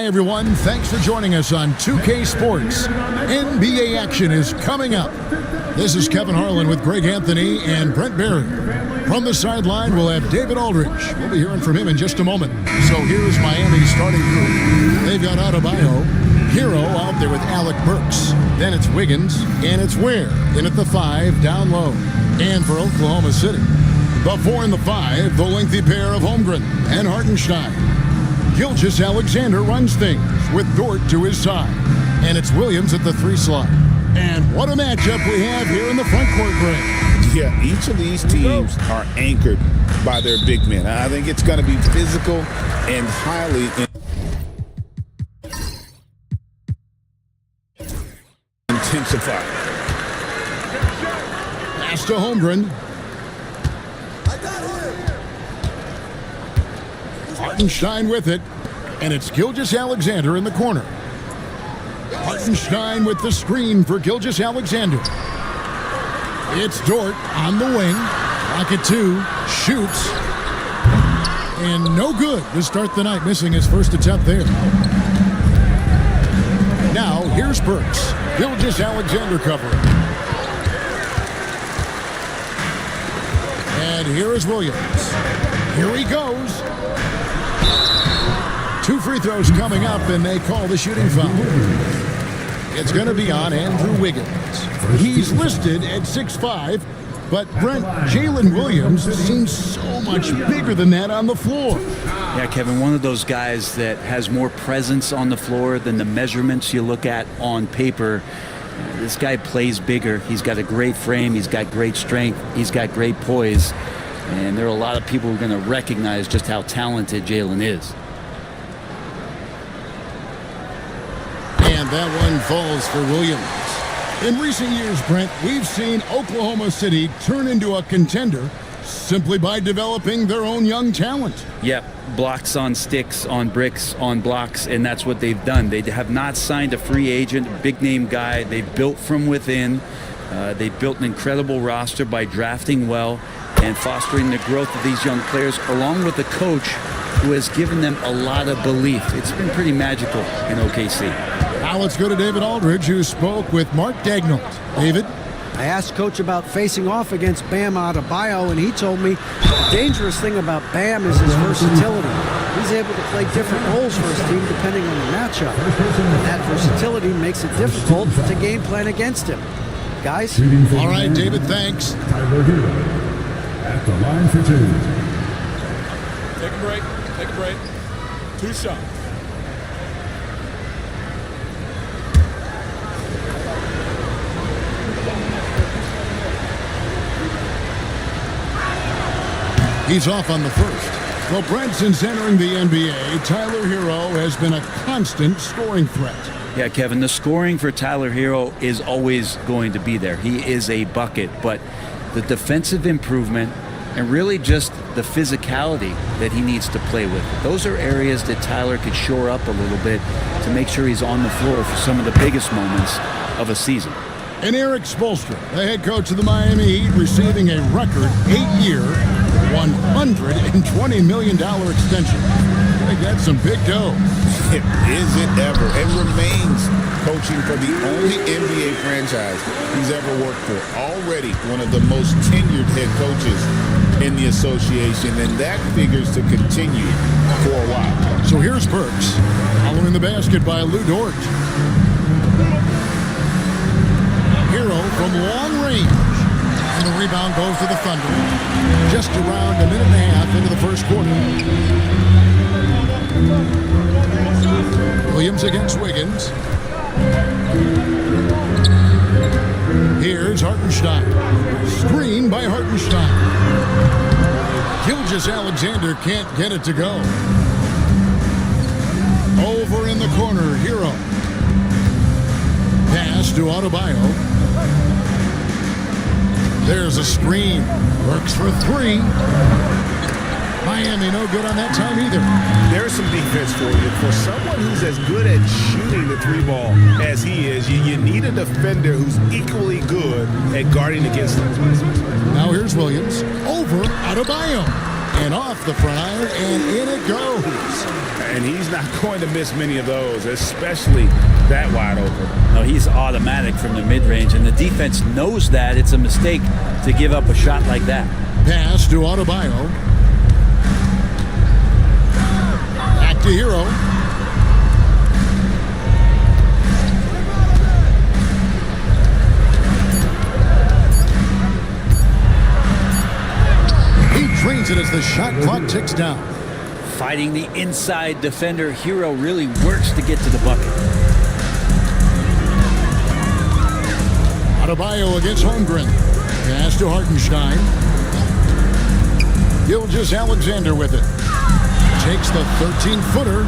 everyone. Thanks for joining us on 2K Sports. NBA action is coming up. This is Kevin Harlan with Greg Anthony and Brent Barry. From the sideline, we'll have David Aldridge. We'll be hearing from him in just a moment. So here's Miami's starting group. They've got Adebayo, Hero out there with Alec Burks. Then it's Wiggins, and it's Ware in at the 5, down low. And for Oklahoma City, the 4 and the 5, the lengthy pair of Holmgren and Hartenstein. Gilgeous-Alexander runs things with Dort to his side. And it's Williams at the 3 slot. And what a matchup we have here in the front court, Greg. Yeah, each of these teams are anchored by their big men. I think it's going to be physical and highly intensified. Pass to Holmgren. Hartenstein with it, and it's Gilgeous-Alexander in the corner. Hartenstein with the screen for Gilgeous-Alexander. It's Dort on the wing. Rocket 2 shoots. And no good to start the night, missing his first attempt there. Now, here's Burks. Gilgeous-Alexander covering. And here is Williams. Here he goes. 2 free throws coming up, and they call the shooting foul. It's going to be on Andrew Wiggins. He's listed at 6'5", but Brent, Jalen Williams seems so much bigger than that on the floor. Yeah, Kevin, one of those guys that has more presence on the floor than the measurements you look at on paper. This guy plays bigger. He's got a great frame. He's got great strength. He's got great poise. And there are a lot of people who are going to recognize just how talented Jalen is. And that one falls for Williams. In recent years, Brent, we've seen Oklahoma City turn into a contender simply by developing their own young talent. Yep, blocks on sticks, on bricks, on blocks, and that's what they've done. They have not signed a free agent, big-name guy. They've built from within. They've built an incredible roster by drafting well and fostering the growth of these young players, along with a coach who has given them a lot of belief. It's been pretty magical in OKC. Now let's go to David Aldridge, who spoke with Mark Daigneault. David? I asked Coach about facing off against Bam Adebayo, and he told me the dangerous thing about Bam is his versatility. He's able to play different roles for his team depending on the matchup. And that versatility makes it difficult to game plan against him. Guys? All right, David, thanks. Tyler Hero at the line for 2. Take a break. Take a break. 2 shots. He's off on the first. Well, Brent, since entering the NBA, Tyler Hero has been a constant scoring threat. Yeah, Kevin, the scoring for Tyler Hero is always going to be there. He is a bucket, but the defensive improvement and really just the physicality that he needs to play with. Those are areas that Tyler could shore up a little bit to make sure he's on the floor for some of the biggest moments of a season. And Eric Spoelstra, the head coach of the Miami Heat, receiving a record 8-year, $120 million extension. I think that's some big dough. Is it ever? And remains coaching for the only NBA franchise he's ever worked for. Already one of the most tenured head coaches in the association, and that figures to continue for a while. So here's Burks, following the basket by Lou Dort. Hero from long range. And the rebound goes to the Thunder. Just around a minute and a half into the first quarter. Williams against Wiggins. Here's Hartenstein. Screen by Hartenstein. Gilgeous-Alexander can't get it to go. Over in the corner, Hero. Pass to Adebayo. There's a screen. Works for 3. Miami no good on that time either. There's some defense for you. For someone who's as good at shooting the 3 ball as he is, you need a defender who's equally good at guarding against him. Now here's Williams. Over Adebayo. And off the front iron, and in it goes. And he's not going to miss many of those, especially that wide open. No, he's automatic from the mid-range, and the defense knows that. It's a mistake to give up a shot like that. Pass to Adebayo. Back to Hero. He drains it as the shot clock ticks down. Fighting the inside defender, Hero really works to get to the bucket. Adebayo against Holmgren. Pass to Hartenstein. Gilgeous-Alexander with it. Takes the 13-footer.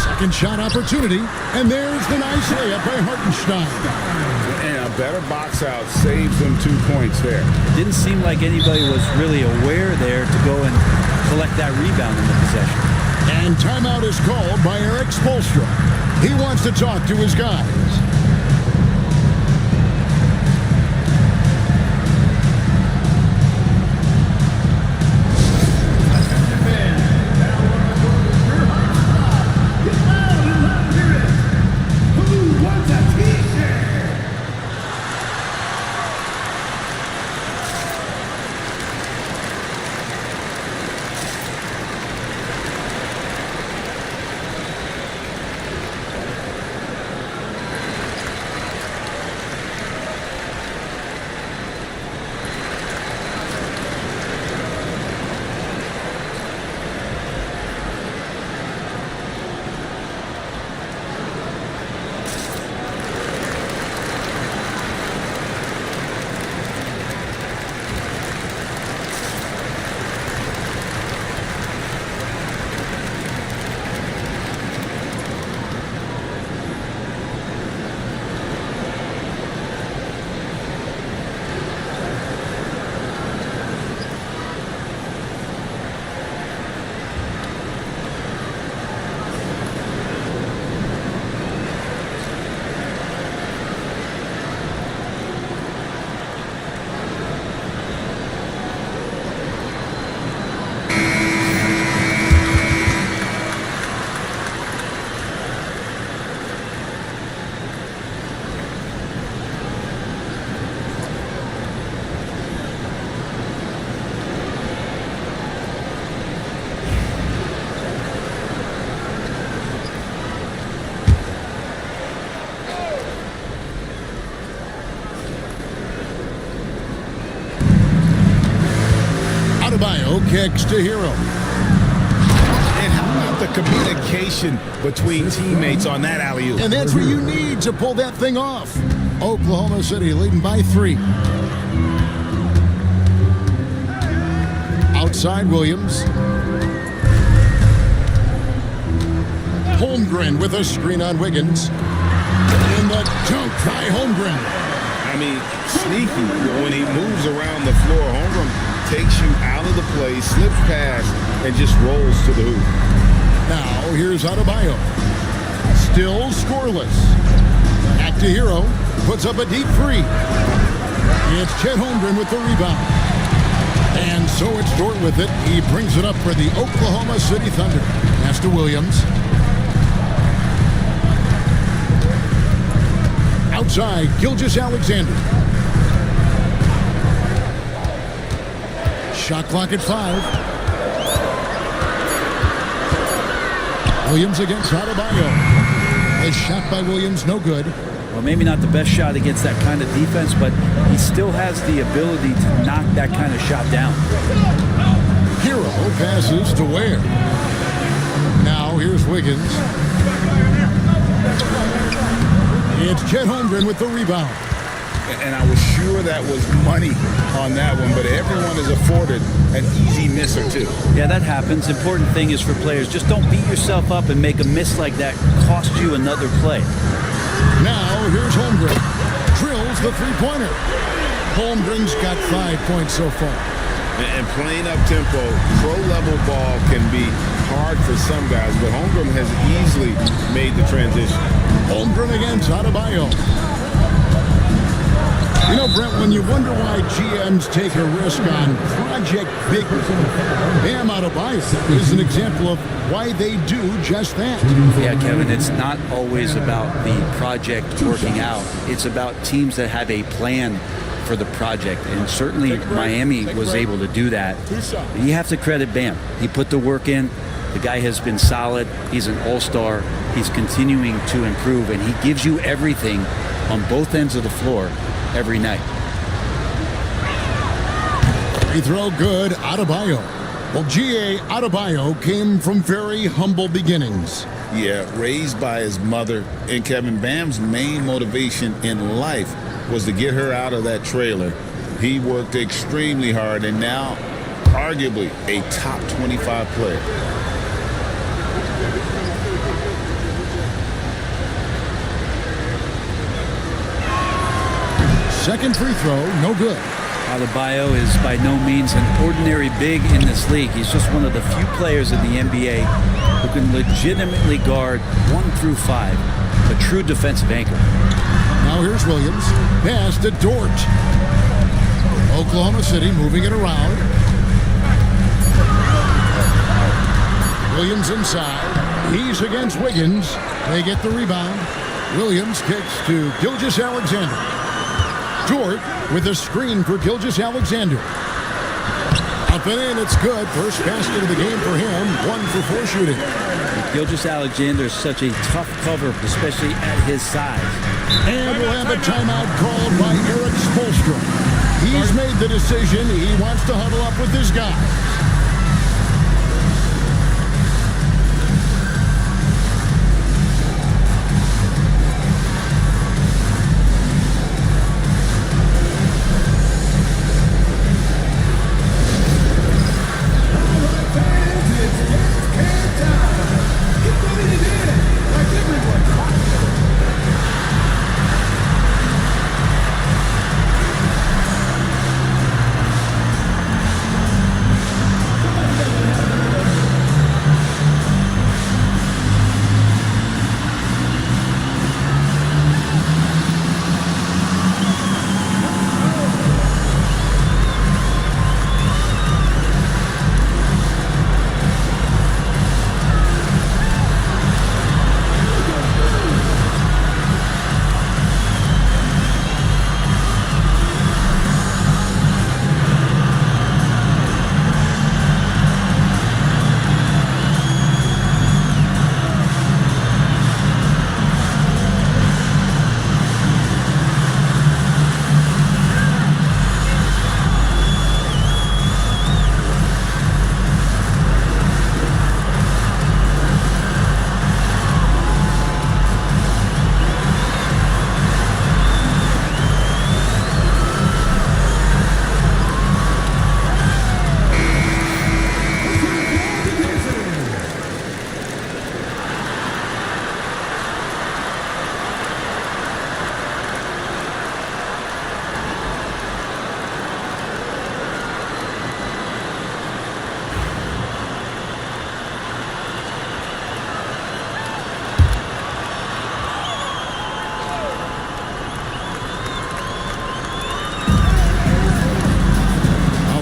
Second shot opportunity. And there's the nice layup by Hartenstein. And a better box out saves them 2 points there. Didn't seem like anybody was really aware there to go and collect that rebound in the possession. And timeout is called by Eric Spoelstra. He wants to talk to his guys. Adebayo kicks to Hero. And how about the communication between teammates on that alley-oop? And that's what you need to pull that thing off. Oklahoma City leading by 3. Outside Williams. Holmgren with a screen on Wiggins. And the dunk by Holmgren. I mean, sneaky. When he moves around the floor, Holmgren takes you out of the play, slips past, and just rolls to the hoop. Now, here's Adebayo. Still scoreless. Back to Hero. Puts up a deep 3. It's Chet Holmgren with the rebound. And so it's Dort with it. He brings it up for the Oklahoma City Thunder. Pass to Williams. Outside, Gilgeous-Alexander. Shot clock at 5. Williams against Adebayo. A shot by Williams, no good. Well, maybe not the best shot against that kind of defense, but he still has the ability to knock that kind of shot down. Hero passes to Ware. Now here's Wiggins. It's Chet Holmgren with the rebound. And I was sure that was money on that one, but everyone is afforded an easy miss or two. Yeah, that happens. Important thing is for players, just don't beat yourself up and make a miss like that cost you another play. Now here's Holmgren. Drills the three-pointer. Holmgren's got 5 points so far. And playing up-tempo, pro-level ball can be hard for some guys, but Holmgren has easily made the transition. Holmgren against Adebayo. You know, Brent, when you wonder why GMs take a risk on Project Big, Bam Adebayo is an example of why they do just that. Yeah, Kevin, it's not always about the project working out. It's about teams that have a plan for the project, and certainly Miami was able to do that. You have to credit Bam. He put the work in. The guy has been solid. He's an all-star. He's continuing to improve, and he gives you everything on both ends of the floor every night. Free throw good, Adebayo. Well, G.A. Adebayo came from very humble beginnings. Yeah, raised by his mother, and Kevin, Bam's main motivation in life was to get her out of that trailer. He worked extremely hard, and now arguably a top 25 player. Second free throw, no good. Adebayo is by no means an ordinary big in this league. He's just one of the few players in the NBA who can legitimately guard 1 through 5, a true defensive anchor. Now here's Williams. Pass to Dort. Oklahoma City moving it around. Williams inside. He's against Wiggins. They get the rebound. Williams kicks to Gilgeous-Alexander. Dort with a screen for Gilgeous-Alexander. Up and in, it's good. First basket of the game for him. 1 for 4 shooting. Gilgeous-Alexander is such a tough cover, especially at his size. And we'll have a timeout called by Eric Spoelstra. He's made the decision. He wants to huddle up with his guys.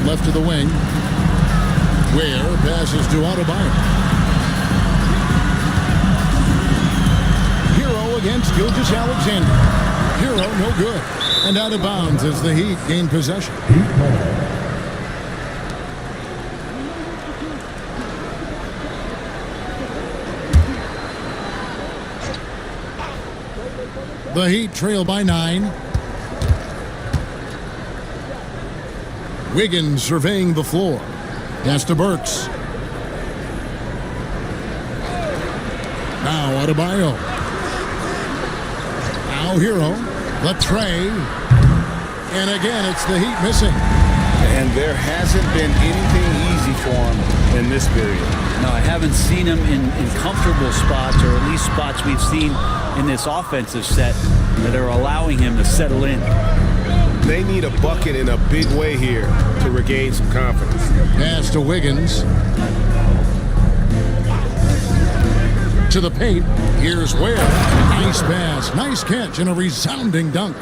Left to the wing. Ware passes to Adebayo. Hero against Gilgeous-Alexander. Hero no good. And out of bounds as the Heat gain possession. The Heat trail by 9. Wiggins surveying the floor. Pass to Burks. Now Adebayo. Now Hero. The tray. And again, it's the Heat missing. And there hasn't been anything easy for him in this period. No, I haven't seen him in comfortable spots, or at least spots we've seen in this offensive set that are allowing him to settle in. They need a bucket in a big way here to regain some confidence. Pass to Wiggins. To the paint. Here's Ware. Nice pass. Nice catch and a resounding dunk.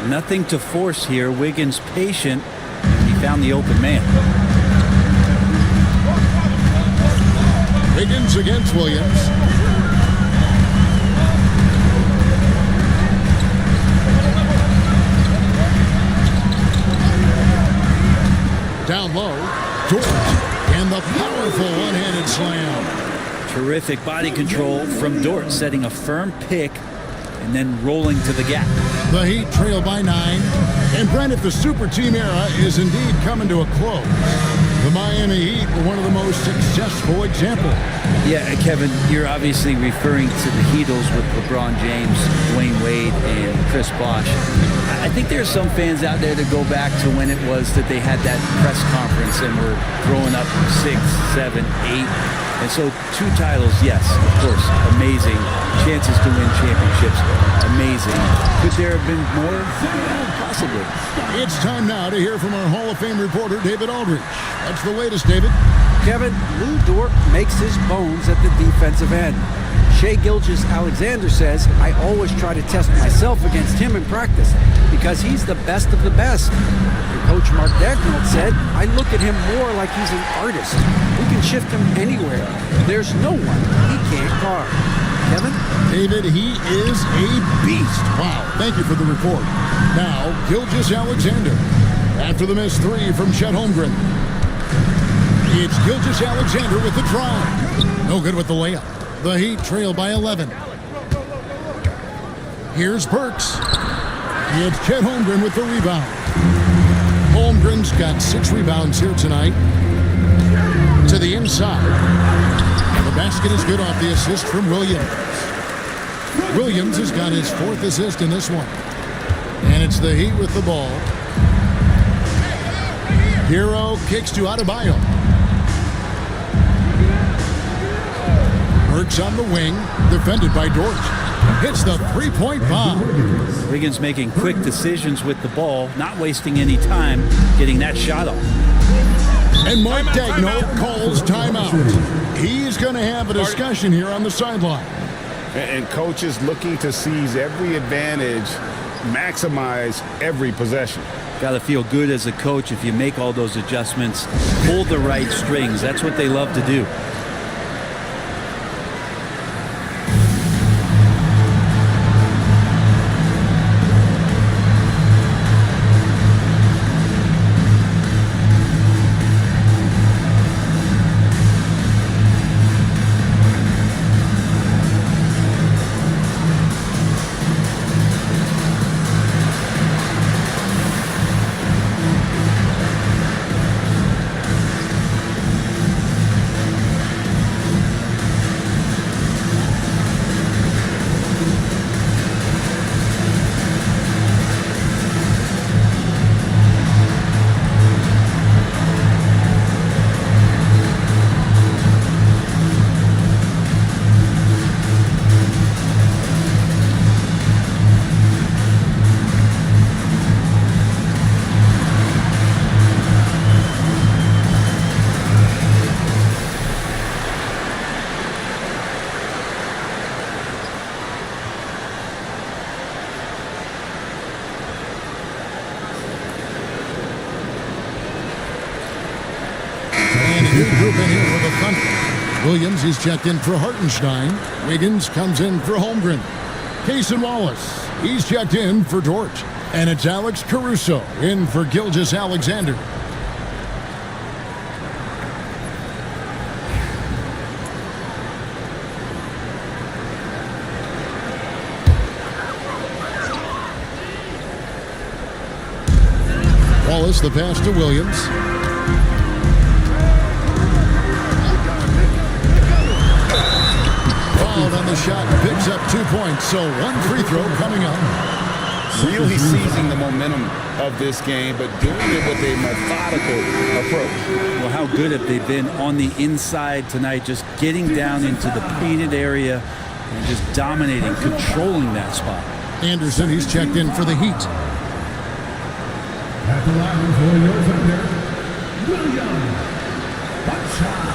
Nothing to force here. Wiggins patient. He found the open man. Wiggins against Williams. Down low, Dort, and the powerful one-handed slam. Terrific body control from Dort, setting a firm pick and then rolling to the gap. The Heat trail by 9. And Brent, if the super team era is indeed coming to a close, the Miami Heat were one of the most successful examples. Yeah, Kevin, you're obviously referring to the Heatles with LeBron James, Dwayne Wade, and Chris Bosh. I think there are some fans out there that go back to when it was that they had that press conference and were throwing up 6, 7, 8. And so 2 titles, yes, of course, amazing. Chances to win championships, amazing. Could there have been more? Possibly. It's time now to hear from our Hall of Fame reporter, David Aldridge. That's the latest, David. Kevin, Lou Dort makes his bones at the defensive end. Shai Gilgeous-Alexander says, I always try to test myself against him in practice because he's the best of the best. And Coach Mark Daigneault said, I look at him more like he's an artist. We can shift him anywhere. There's no one he can't guard. Kevin? David, he is a beast. Wow, thank you for the report. Now, Gilgeous-Alexander. After the missed 3 from Chet Holmgren. It's Gilgeous-Alexander with the drive. No good with the layup. The Heat trail by 11. Here's Burks. It's Chet Holmgren with the rebound. Holmgren's got 6 rebounds here tonight. To the inside. The basket is good off the assist from Williams. Williams has got his 4th assist in this one. And it's the Heat with the ball. Hero kicks to Adebayo. Burks on the wing, defended by Dort. Hits the 3-point bomb. Wiggins making quick decisions with the ball, not wasting any time getting that shot off. And Mark Daigneault calls timeout. He's going to have a discussion here on the sideline. And coaches looking to seize every advantage, maximize every possession. Got to feel good as a coach if you make all those adjustments, pull the right strings. That's what they love to do. New group in here for the Thunder. Williams is checked in for Hartenstein. Wiggins comes in for Holmgren. Cason Wallace, he's checked in for Dort. And it's Alex Caruso in for Gilgeous-Alexander. Wallace, the pass to Williams. Fouled on the shot, picks up 2 points. So 1 free throw coming up. Really seizing the momentum of this game, but doing it with a methodical approach. Well, how good have they been on the inside tonight, just getting down into the painted area and just dominating, controlling that spot. Anderson, he's checked in for the Heat. At the line for your Thunder, William Butcher.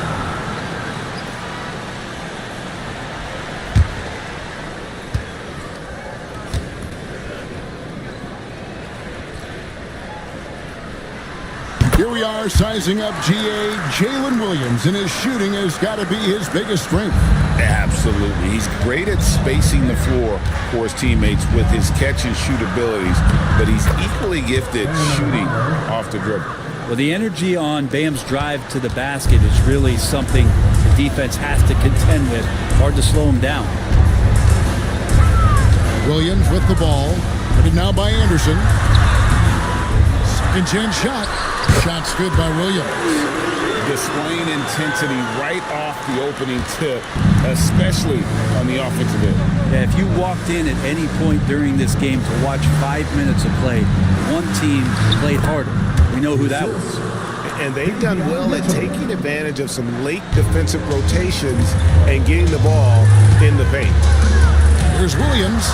here we are sizing up GA Jalen Williams, and his shooting has got to be his biggest strength. Absolutely. He's great at spacing the floor for his teammates with his catch and shoot abilities, but he's equally gifted shooting off the dribble. Well, the energy on Bam's drive to the basket is really something the defense has to contend with. Hard to slow him down. Williams with the ball. Headed now by Anderson. Second chance shot. Shot's good by Williams. Displaying intensity right off the opening tip, especially on the offensive end. Yeah, if you walked in at any point during this game to watch 5 minutes of play, one team played harder. We know who that was. And they've done well at taking advantage of some late defensive rotations and getting the ball in the paint. Here's Williams.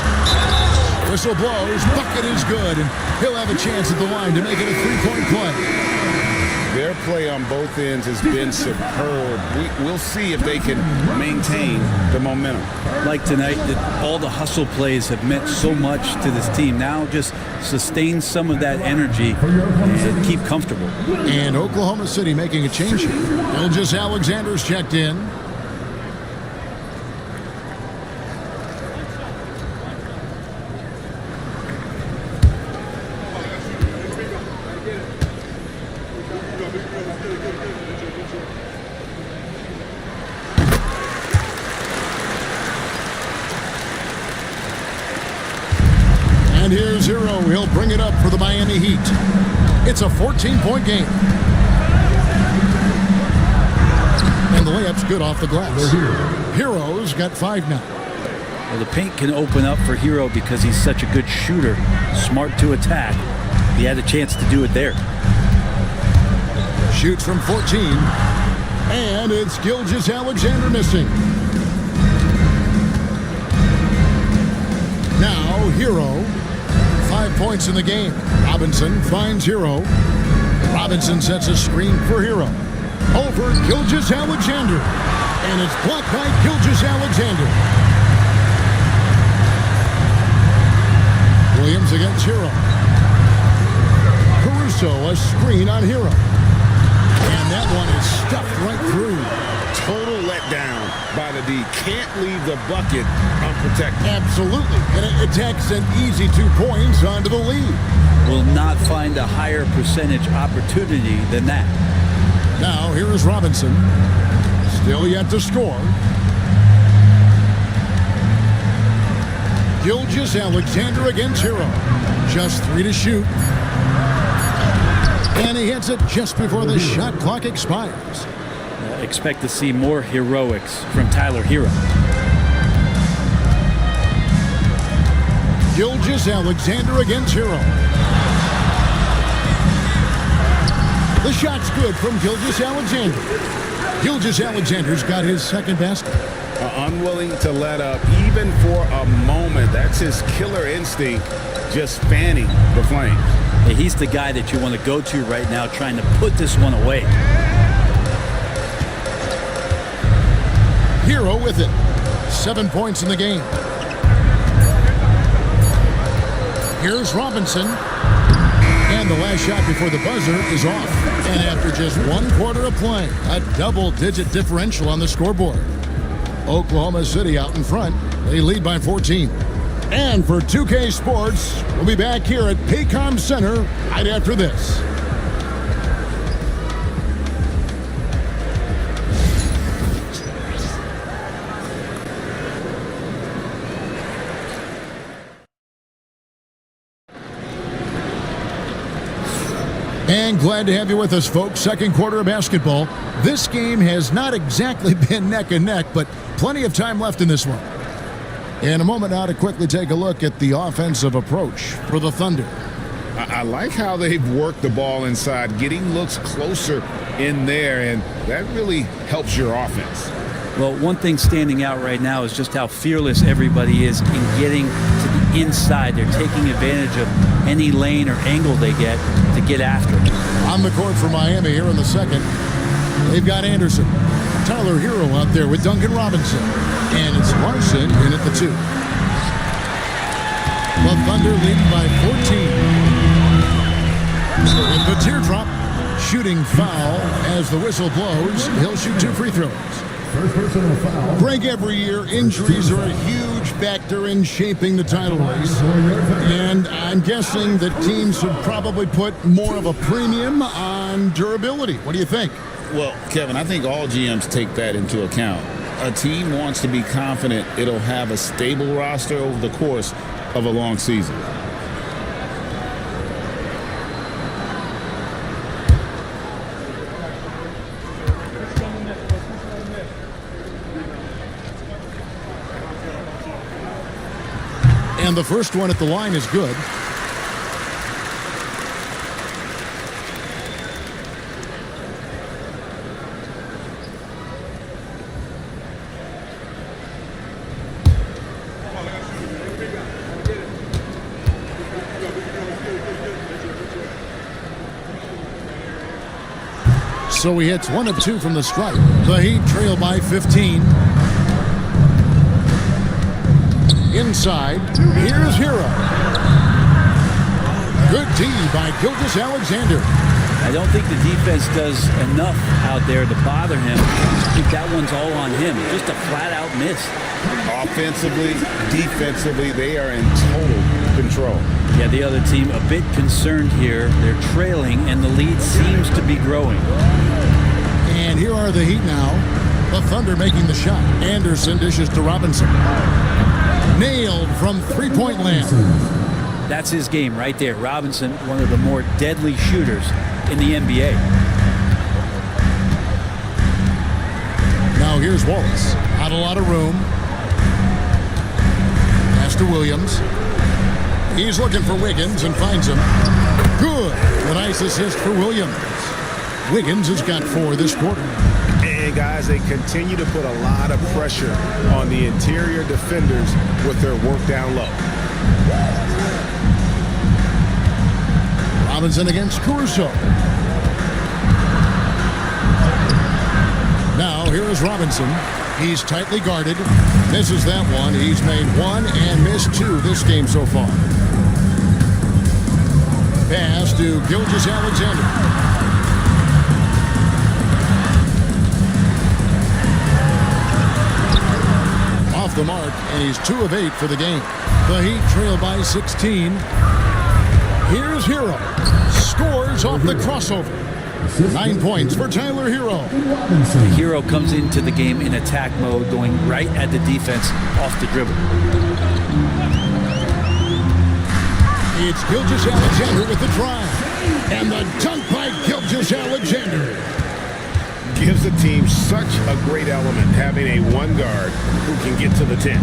Whistle blows. Bucket is good, and he'll have a chance at the line to make it a three-point play. Their play on both ends has been superb. We'll see if they can maintain the momentum. Like tonight, all the hustle plays have meant so much to this team. Now just sustain some of that energy and keep comfortable. And Oklahoma City making a change here. Gilgeous-Alexander's checked in. And here's Hero. He'll bring it up for the Miami Heat. It's a 14-point game. And the layup's good off the glass. Hero's got 5 now. Well, the paint can open up for Hero because he's such a good shooter, smart to attack. He had a chance to do it there. Shoots from 14. And it's Gilgeous-Alexander missing. Now Hero. 5 points in the game. Robinson finds Hero. Robinson sets a screen for Hero. Over Gilgeous-Alexander. And it's blocked by Gilgeous-Alexander. Williams against Hero. Caruso, a screen on Hero. And that one is stuffed right through. Total letdown by the D. Can't leave the bucket unprotected. Absolutely. And it takes an easy 2 points onto the lead. Will not find a higher percentage opportunity than that. Now here is Robinson. Still yet to score. Gilgeous-Alexander against Hero. Just 3 to shoot. And he hits it just before the shot clock expires. Expect to see more heroics from Tyler Hero. Gilgeous-Alexander against Hero. The shot's good from Gilgeous-Alexander. Gilgeous-Alexander's got his second basket. Unwilling to let up even for a moment. That's his killer instinct, just fanning the flames. Hey, he's the guy that you want to go to right now trying to put this one away. Hero with it. 7 points in the game. Here's Robinson. And the last shot before the buzzer is off. And after just 1 quarter of play, a double-digit differential on the scoreboard. Oklahoma City out in front. They lead by 14. And for 2K Sports, we'll be back here at Paycom Center right after this. And glad to have you with us, folks. Second quarter of basketball. This game has not exactly been neck and neck, but plenty of time left in this one. In a moment now to quickly take a look at the offensive approach for the Thunder. I like how they've worked the ball inside, getting looks closer in there, and that really helps your offense. Well, one thing standing out right now is just how fearless everybody is in getting to the inside. They're taking advantage of any lane or angle they get to get after it. On the court for Miami here in the second, they've got Anderson. Tyler Hero out there with Duncan Robinson. And it's Larson in at the 2. The Thunder lead by 14. And the teardrop shooting foul. As the whistle blows, he'll shoot 2 free throws. First personal foul. Greg, every year injuries are a huge factor in shaping the title race. And I'm guessing that teams should probably put more of a premium on durability. What do you think? Well, Kevin, I think all GMs take that into account. A team wants to be confident it'll have a stable roster over the course of a long season. And the first one at the line is good. So he hits 1 of 2 from the stripe. The Heat trail by 15. Inside, here's Hero. Good D by Gilgeous-Alexander. I don't think the defense does enough out there to bother him. I think that one's all on him. Just a flat-out miss. Offensively, defensively, they are in total control. Yeah, the other team a bit concerned here. They're trailing, and the lead seems to be growing. And here are the Heat now. The Thunder making the shot. Anderson dishes to Robinson. Nailed from three-point land. That's his game right there. Robinson, one of the more deadly shooters in the NBA. Now here's Wallace. Not a lot of room. Pass to Williams. He's looking for Wiggins and finds him. Good. A nice assist for Williams. Wiggins has got 4 this quarter. And guys, they continue to put a lot of pressure on the interior defenders with their work down low. Robinson against Caruso. Now here is Robinson. He's tightly guarded. Misses that one. He's made 1 and missed 2 this game so far. Pass to Gilgeous-Alexander. Off the mark, and he's 2 of 8 for the game. The Heat trail by 16. Here's Hero. Scores off the crossover. 9 points for Tyler Hero. Hero comes into the game in attack mode, going right at the defense off the dribble. It's Gilgeous-Alexander with the drive. And the dunk by Gilgeous-Alexander. Gives the team such a great element having a 1 guard who can get to the 10.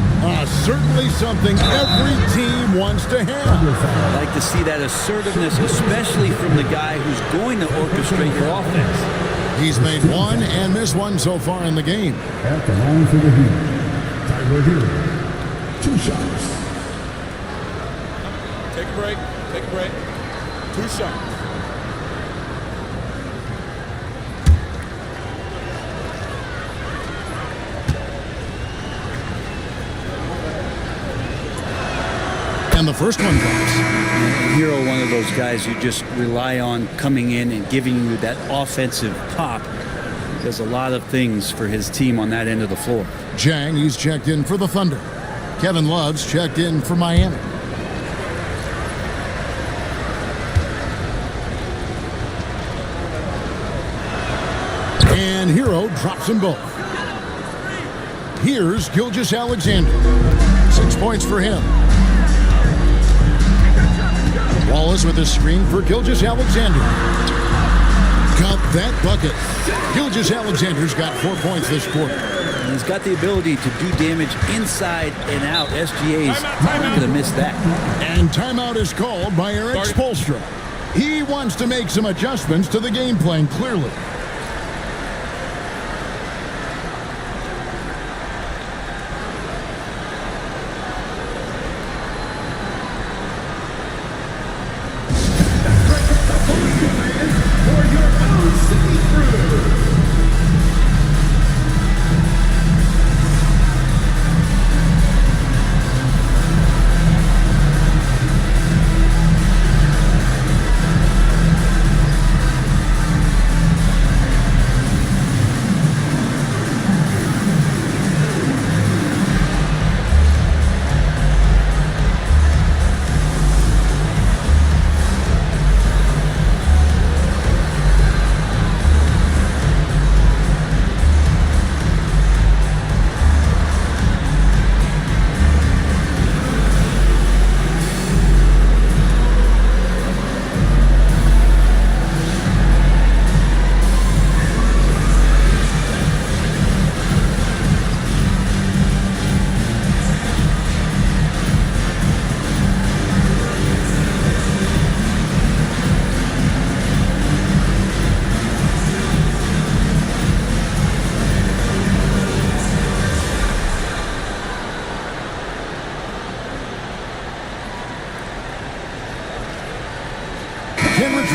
Certainly something every team wants to have. I like to see that assertiveness, especially from the guy who's going to orchestrate your offense. He's made 1 and missed 1 so far in the game. At the line for the Heat, Tyler Hero. 2 shots. Take a break. Take a break. 2 shots. And the first one comes. Hero, one of those guys you just rely on coming in and giving you that offensive pop. Does a lot of things for his team on that end of the floor. Jang, he's checked in for the Thunder. Kevin Love's checked in for Miami. And Hero drops them both. Here's Gilgeous-Alexander. 6 points for him. Wallace with a screen for Gilgeous-Alexander. Count that bucket. Gilgeous-Alexander's got 4 points this quarter. And he's got the ability to do damage inside and out. SGA's not going to miss that. And timeout is called by Eric Spoelstra. He wants to make some adjustments to the game plan, clearly.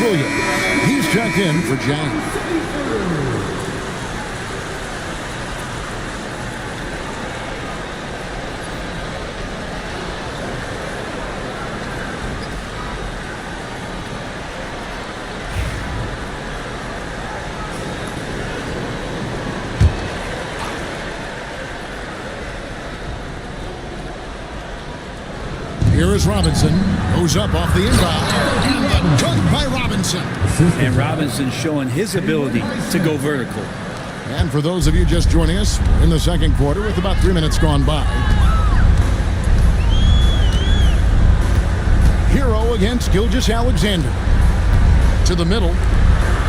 Williams. He's checked in for Giants. Here is Robinson. Goes up off the inbound. And the dunk by Robinson. And Robinson showing his ability to go vertical. And for those of you just joining us, we're in the second quarter with about 3 minutes gone by. Hero against Gilgeous-Alexander. To the middle.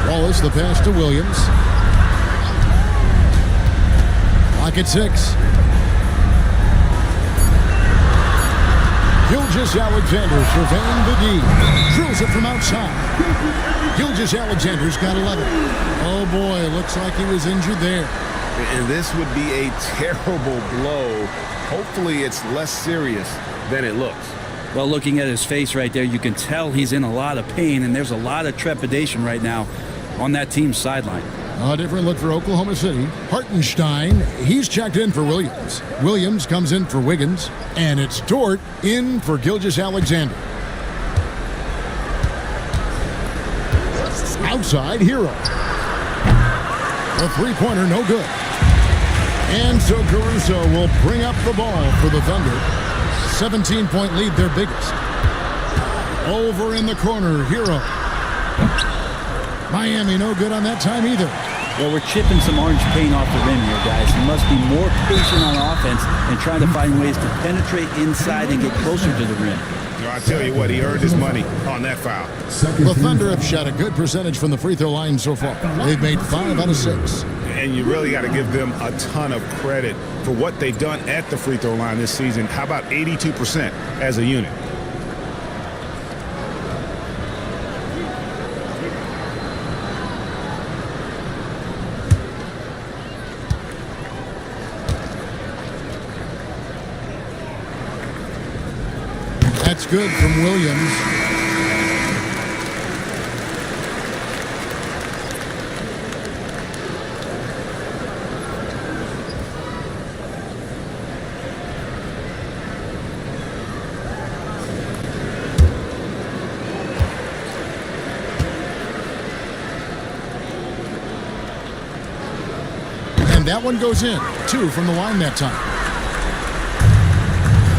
Wallace, the pass to Williams. Clock at 6. Gilgeous-Alexander surveying the D. Drills it from outside. Gilgeous-Alexander's got 11. Oh boy, looks like he was injured there. And this would be a terrible blow. Hopefully it's less serious than it looks. Well, looking at his face right there, you can tell he's in a lot of pain, and there's a lot of trepidation right now on that team's sideline. A different look for Oklahoma City. Hartenstein, he's checked in for Williams. Williams comes in for Wiggins. And it's Dort in for Gilgeous-Alexander. Outside, Hero. The three-pointer, no good. And so Caruso will bring up the ball for the Thunder. 17-point lead, their biggest. Over in the corner, Hero. Miami no good on that time either. Well, we're chipping some orange paint off the rim here, guys. He must be more patient on offense and trying to find ways to penetrate inside and get closer to the rim. I tell you what, he earned his money on that foul. The Thunder have shot a good percentage from the free throw line so far. They've made 5 out of 6. And you really got to give them a ton of credit for what they've done at the free throw line this season. How about 82% as a unit? That's good from Williams. And that one goes in. 2 from the line that time.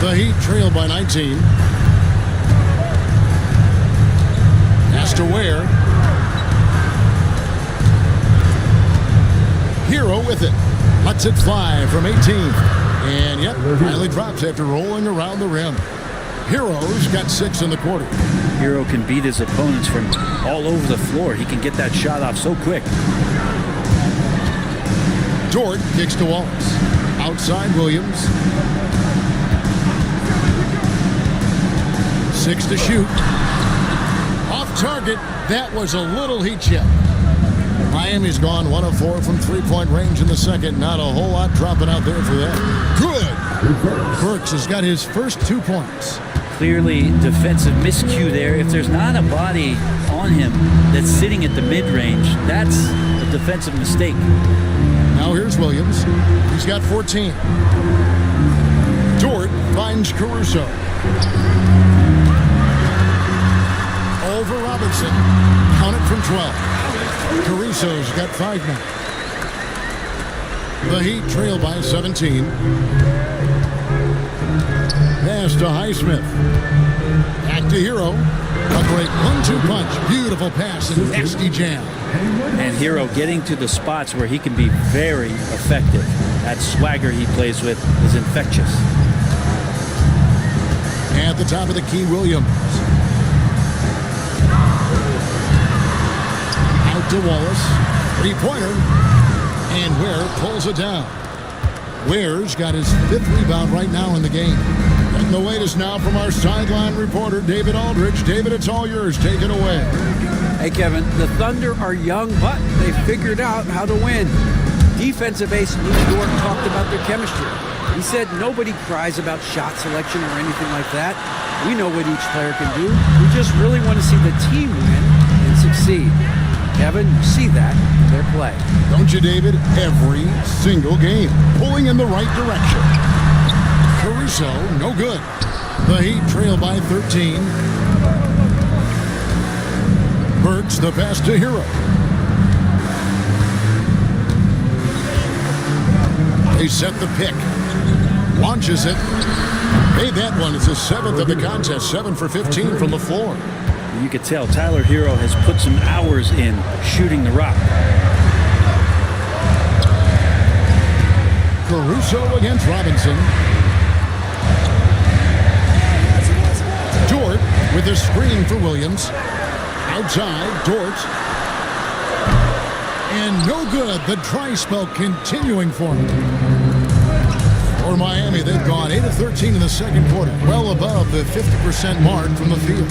The Heat trail by 19. To Ware. Hero with it. Lets it fly from 18. And yep, finally drops after rolling around the rim. Hero's got 6 in the quarter. Hero can beat his opponents from all over the floor. He can get that shot off so quick. Dort kicks to Wallace. Outside Williams. 6 to shoot. Target, that was a little heat check. Miami's gone 1 of 4 from three-point range in the second. Not a whole lot dropping out there for them. Good. Burks has got his first 2 points. Clearly defensive miscue there. If there's not a body on him that's sitting at the mid-range, that's a defensive mistake. Now here's Williams. He's got 14. Dort finds Caruso. Over Robinson. Count it from 12. Caruso's got 5 now. The Heat trail by 17. Pass to Highsmith. Back to Hero. A great 1-2 punch. Beautiful pass and nasty jam. And Hero getting to the spots where he can be very effective. That swagger he plays with is infectious. At the top of the key, Williams. Out to Wallace. 3-pointer. And Ware pulls it down. Ware's got his 5th rebound right now in the game. And the latest now from our sideline reporter, David Aldridge. David, it's all yours. Take it away. Hey, Kevin, the Thunder are young, but they figured out how to win. Defensive ace Lou Dort talked about their chemistry. He said nobody cries about shot selection or anything like that. We know what each player can do. We just really want to see the team win and succeed. succeed. Kevin, you see that in their play. Don't you, David? Every single game, pulling in the right direction. Caruso, no good. The Heat trail by 13. Burks the pass to Hero. They set the pick. Launches it. Made that one. It's the 7th of the contest. 7 for 15 from the floor. You could tell Tyler Hero has put some hours in shooting the rock. Caruso against Robinson. Dort with the screen for Williams. Outside, Dort. And no good. The dry spell continuing for him. For Miami, they've gone 8 of 13 in the second quarter. Well above the 50% mark from the field.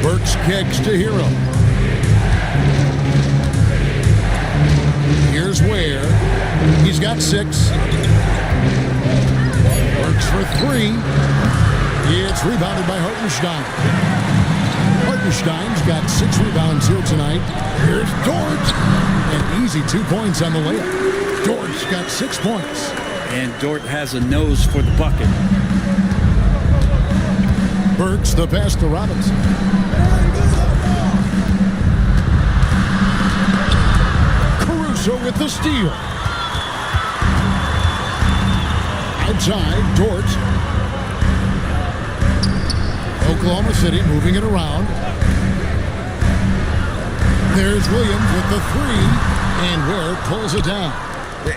Burks kicks to Hero. Here's Ware. He's got 6. Burks for 3. It's rebounded by Hartenstein. Hartenstein's got 6 rebounds here tonight. Here's Dort. An easy 2 points on the layup. Dort's got 6 points. And Dort has a nose for the bucket. Burks the pass to Robinson. Caruso with the steal. Outside, Dort. Oklahoma City moving it around. There's Williams with the 3, and Ware pulls it down.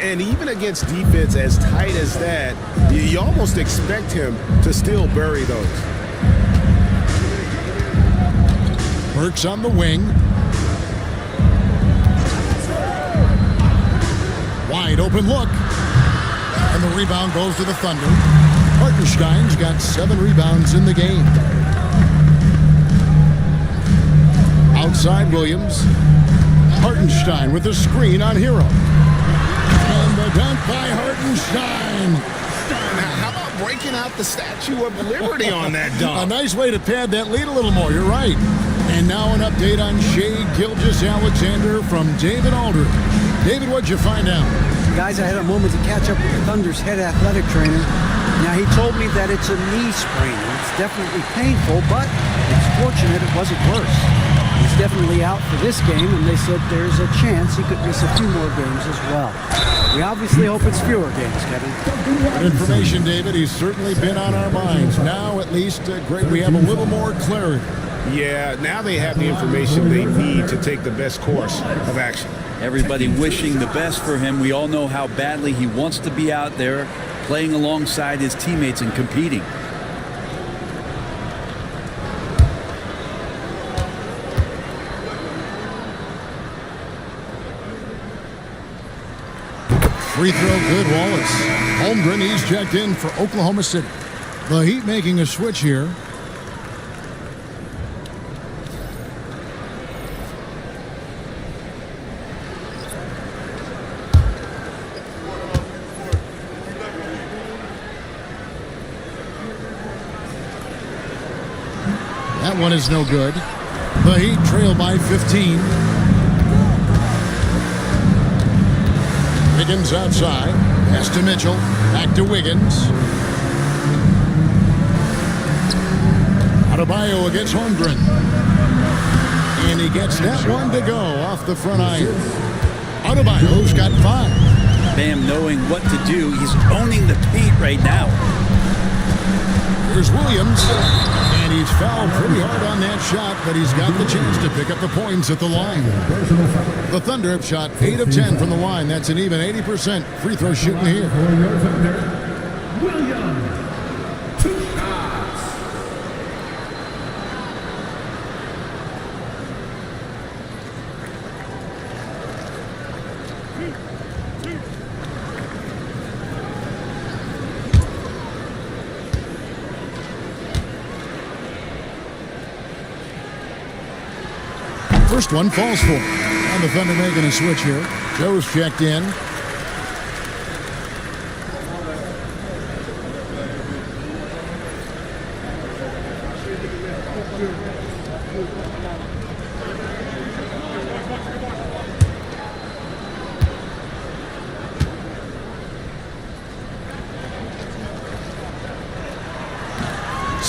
And even against defense as tight as that, you almost expect him to still bury those. Burks on the wing. Wide open look. And the rebound goes to the Thunder. Hartenstein's got 7 rebounds in the game. Outside Williams. Hartenstein with the screen on Hero. And the dunk by Hartenstein. Now, how about breaking out the Statue of Liberty on that dunk? A nice way to pad that lead a little more. You're right. And now an update on Shai Gilgeous-Alexander from David Aldridge. David, what'd you find out? Guys, I had a moment to catch up with the Thunder's head athletic trainer. Now, he told me that it's a knee sprain. It's definitely painful, but it's fortunate it wasn't worse. He's definitely out for this game, and they said there's a chance he could miss a few more games as well. We obviously hope it's fewer games, Kevin. Good information, David. He's certainly been on our minds. Now, at least, Greg, we have a little more clarity. Yeah, now they have the information they need to take the best course of action. Everybody wishing the best for him. We all know how badly he wants to be out there playing alongside his teammates and competing. Free throw good, Wallace. Holmgren, he's checked in for Oklahoma City. The Heat making a switch here. That one is no good. The Heat trail by 15. Wiggins outside. Pass to Mitchell. Back to Wiggins. Adebayo against Holmgren. And he gets that one to go off the front iron. Adebayo's got 5. Bam knowing what to do. He's owning the paint right now. Here's Williams. And he's fouled pretty hard on that shot, but he's got the chance to pick up the points at the line. The Thunder have shot 8 of 10 from the line. That's an even 80% free throw shooting here. For your Thunder, Williams. 2 shots. First one falls for him. And the Thunder making a switch here. Joe's checked in.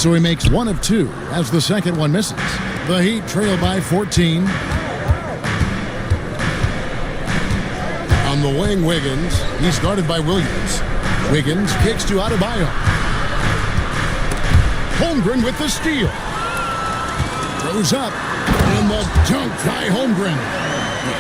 So he makes 1 of 2 as the second one misses. The Heat trail by 14. On the wing, Wiggins. He's guarded by Williams. Wiggins kicks to Adebayo. Holmgren with the steal. Throws up. And the dunk by Holmgren.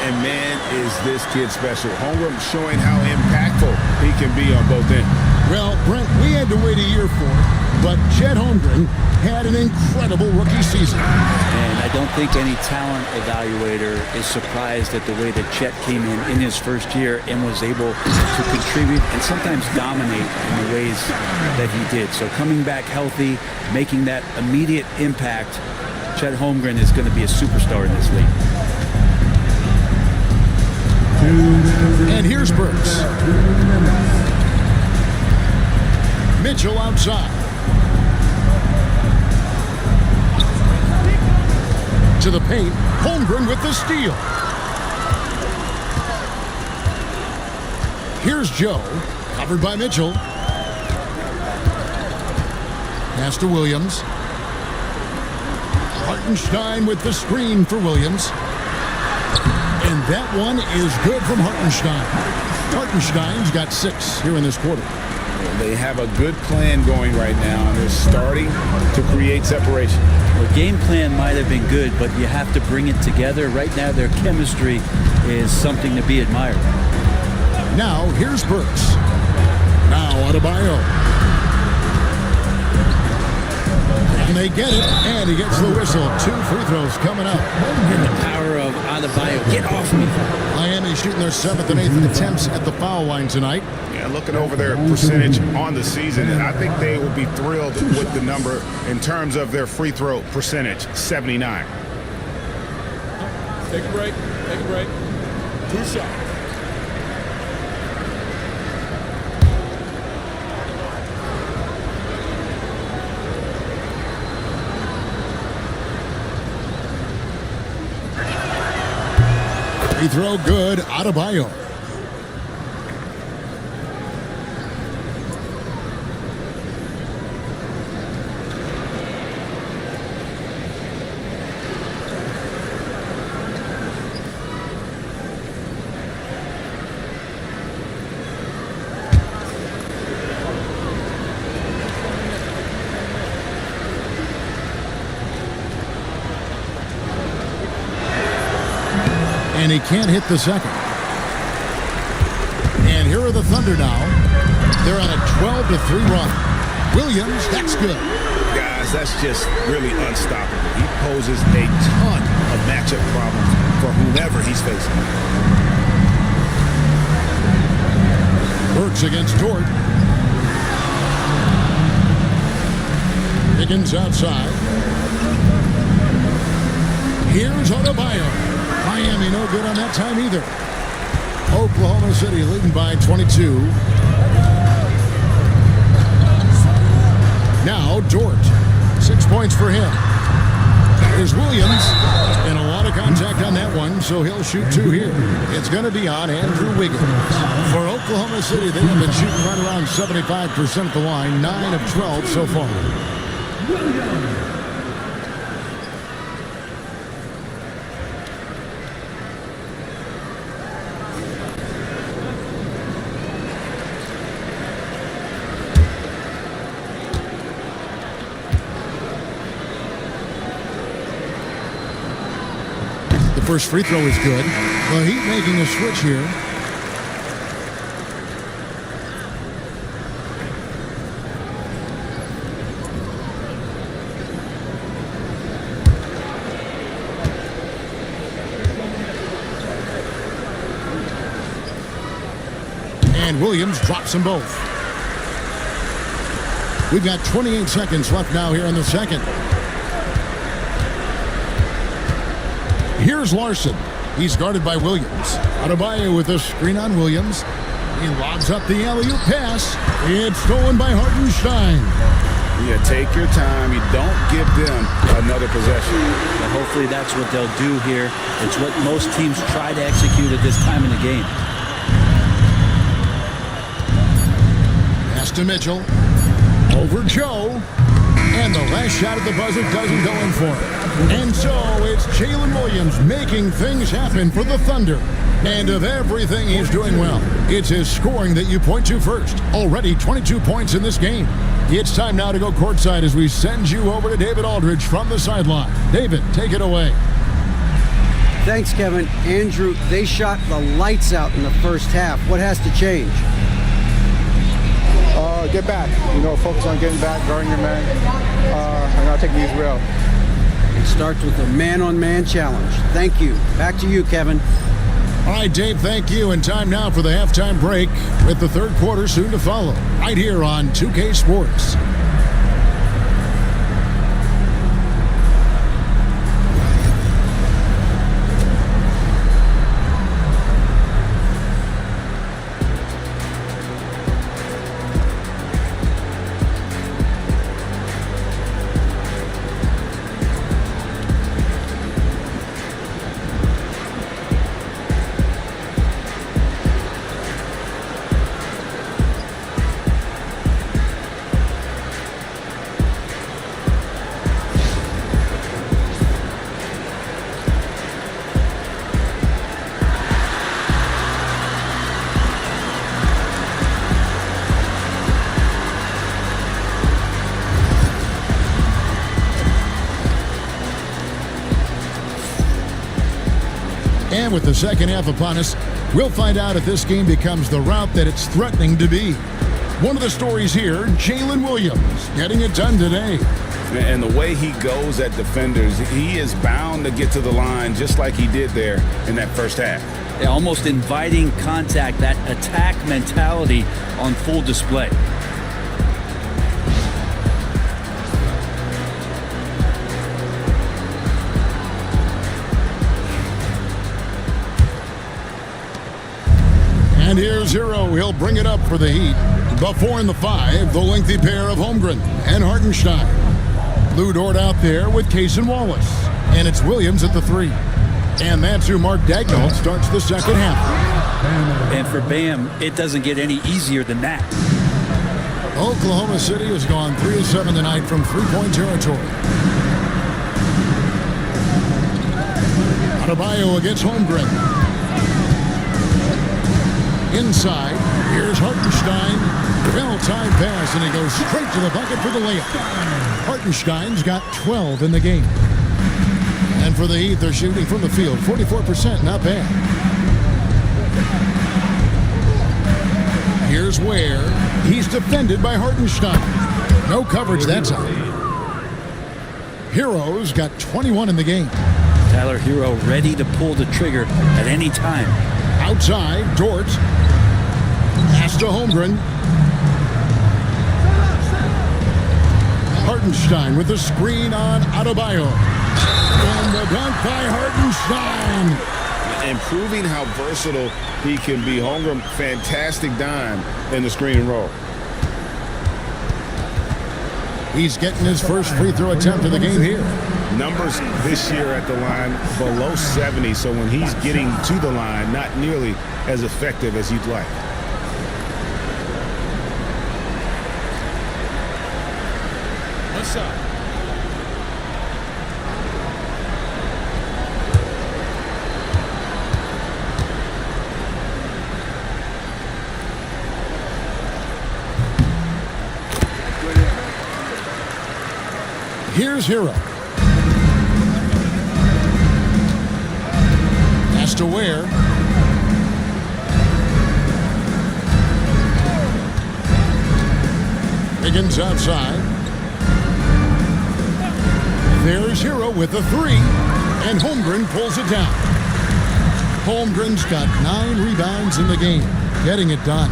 And man, is this kid special. Holmgren showing how impactful he can be on both ends. Well, Brent, we had to wait a year for it, but Chet Holmgren had an incredible rookie season. And I don't think any talent evaluator is surprised at the way that Chet came in his first year and was able to contribute and sometimes dominate in the ways that he did. So coming back healthy, making that immediate impact, Chet Holmgren is going to be a superstar in this league. And here's Burks. Mitchell outside. To the paint. Holmgren with the steal. Here's Joe. Covered by Mitchell. Pass to Williams. Hartenstein with the screen for Williams. And that one is good from Hartenstein. Hartenstein's got 6 here in this quarter. They have a good plan going right now, and they're starting to create separation. The game plan might have been good, but you have to bring it together. Right now, their chemistry is something to be admired. Now, here's Burks. Now, Adebayo. And they get it, and he gets the whistle. 2 free throws coming up. And the power of Adebayo. Get off me. Miami shooting their 7th and 8th attempts at the foul line tonight. Yeah, looking over their percentage on the season, and I think they will be thrilled with the number in terms of their free throw percentage, 79. Take a break. Take a break. 2 shots. Free throw good, Adebayo. And he can't hit the second. And here are the Thunder now. They're on a 12-3 run. Williams, that's good. Guys, that's just really unstoppable. He poses a ton of matchup problems for whomever he's facing. Burks against Dort. Higgins outside. Here's Adebayo. Miami no good on that time either. Oklahoma City leading by 22. Now Dort. 6 points for him. Here's Williams. And a lot of contact on that one, so he'll shoot 2 here. It's going to be on Andrew Wiggins. For Oklahoma City, they have been shooting right around 75% at the line. 9 of 12 so far. First free throw is good. The Heat making a switch here. And Williams drops them both. We've got 28 seconds left now here in the second. Here's Larson. He's guarded by Williams. Adebayo with a screen on Williams. He lobs up the alley-oop pass. It's stolen by Hartenstein. Yeah, take your time. You don't give them another possession. But hopefully that's what they'll do here. It's what most teams try to execute at this time in the game. Pass to Mitchell. Over Joe. And the last shot at the buzzer doesn't go in for it. And so it's Jalen Williams making things happen for the Thunder. And of everything he's doing well, it's his scoring that you point to first. Already 22 points in this game. It's time now to go courtside as we send you over to David Aldridge from the sideline. David, take it away. Thanks, Kevin. Andrew, they shot the lights out in the first half. What has to change? Get back. Focus on getting back, guarding your man, and not taking these real. It starts with a man-on-man challenge. Thank you. Back to you, Kevin. All right, Dave, thank you. And time now for the halftime break with the third quarter soon to follow. Right here on 2K Sports. And with the second half upon us, we'll find out if this game becomes the route that it's threatening to be. One of the stories here, Jalen Williams getting it done today. And the way he goes at defenders, he is bound to get to the line just like he did there in that first half. Yeah, almost inviting contact, that attack mentality on full display. And here's Hero. He'll bring it up for the Heat. The 4 and the 5, the lengthy pair of Holmgren and Hartenstein. Lou Dort out there with Case and Wallace. And it's Williams at the 3. And that's who Mark Daigneault starts the second half. And for Bam, it doesn't get any easier than that. Oklahoma City has gone 3 of 7 tonight from three-point territory. Adebayo against Holmgren. Inside, here's Hartenstein. Well-timed pass, and he goes straight to the bucket for the layup. Hartenstein's got 12 in the game. And for the Heat, they're shooting from the field 44%, not bad. Here's Ware. He's defended by Hartenstein. No coverage that time. Hero's got 21 in the game. Tyler Hero ready to pull the trigger at any time. Outside, Dort. Pass to Holmgren. Hartenstein with the screen on Adebayo. And the dunk by Hartenstein. Improving how versatile he can be. Holmgren, fantastic dime in the screen and roll. He's getting his first free throw attempt of the game here. Numbers this year at the line below 70, so when he's getting to the line, not nearly as effective as you'd like. One side. Here's Hero. Pass to Ware. Wiggins outside. There's Hero with a 3. And Holmgren pulls it down. Holmgren's got 9 rebounds in the game. Getting it done.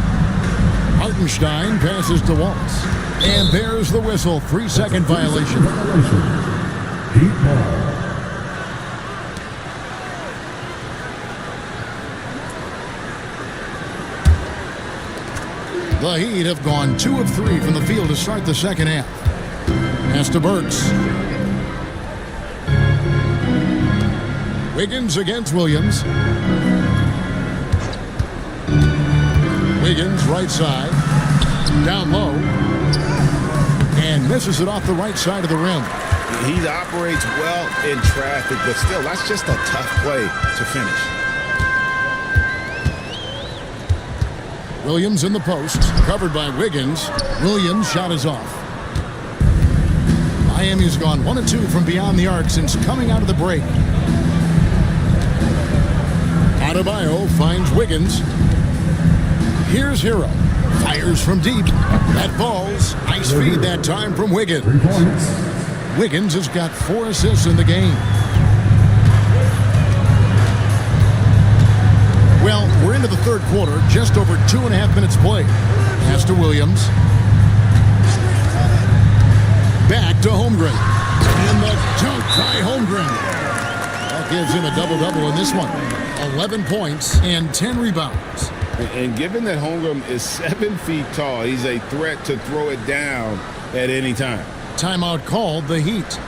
Hartenstein passes to Wallace. And there's the whistle. 3-second violation. Heat ball. The Heat have gone 2 of 3 from the field to start the second half. Pass to Burks. Wiggins against Williams. Wiggins right side. Down low. and misses it off the right side of the rim. He operates well in traffic, but still, that's just a tough play to finish. Williams in the post, covered by Wiggins. Williams' shot is off. Miami's gone 1 of 2 from beyond the arc since coming out of the break. Adebayo finds Wiggins. Here's Hero. Fires from deep. That falls. Nice feed that time from Wiggins. 3 points. Wiggins has got 4 assists in the game. Well, we're into the third quarter. Just over 2.5 minutes played. Pass to Williams. Back to Holmgren. And the dunk by Holmgren. That gives him a double-double in this one. 11 points and 10 rebounds. And given that Holmgren is 7 feet tall, he's a threat to throw it down at any time. Timeout called, the Heat.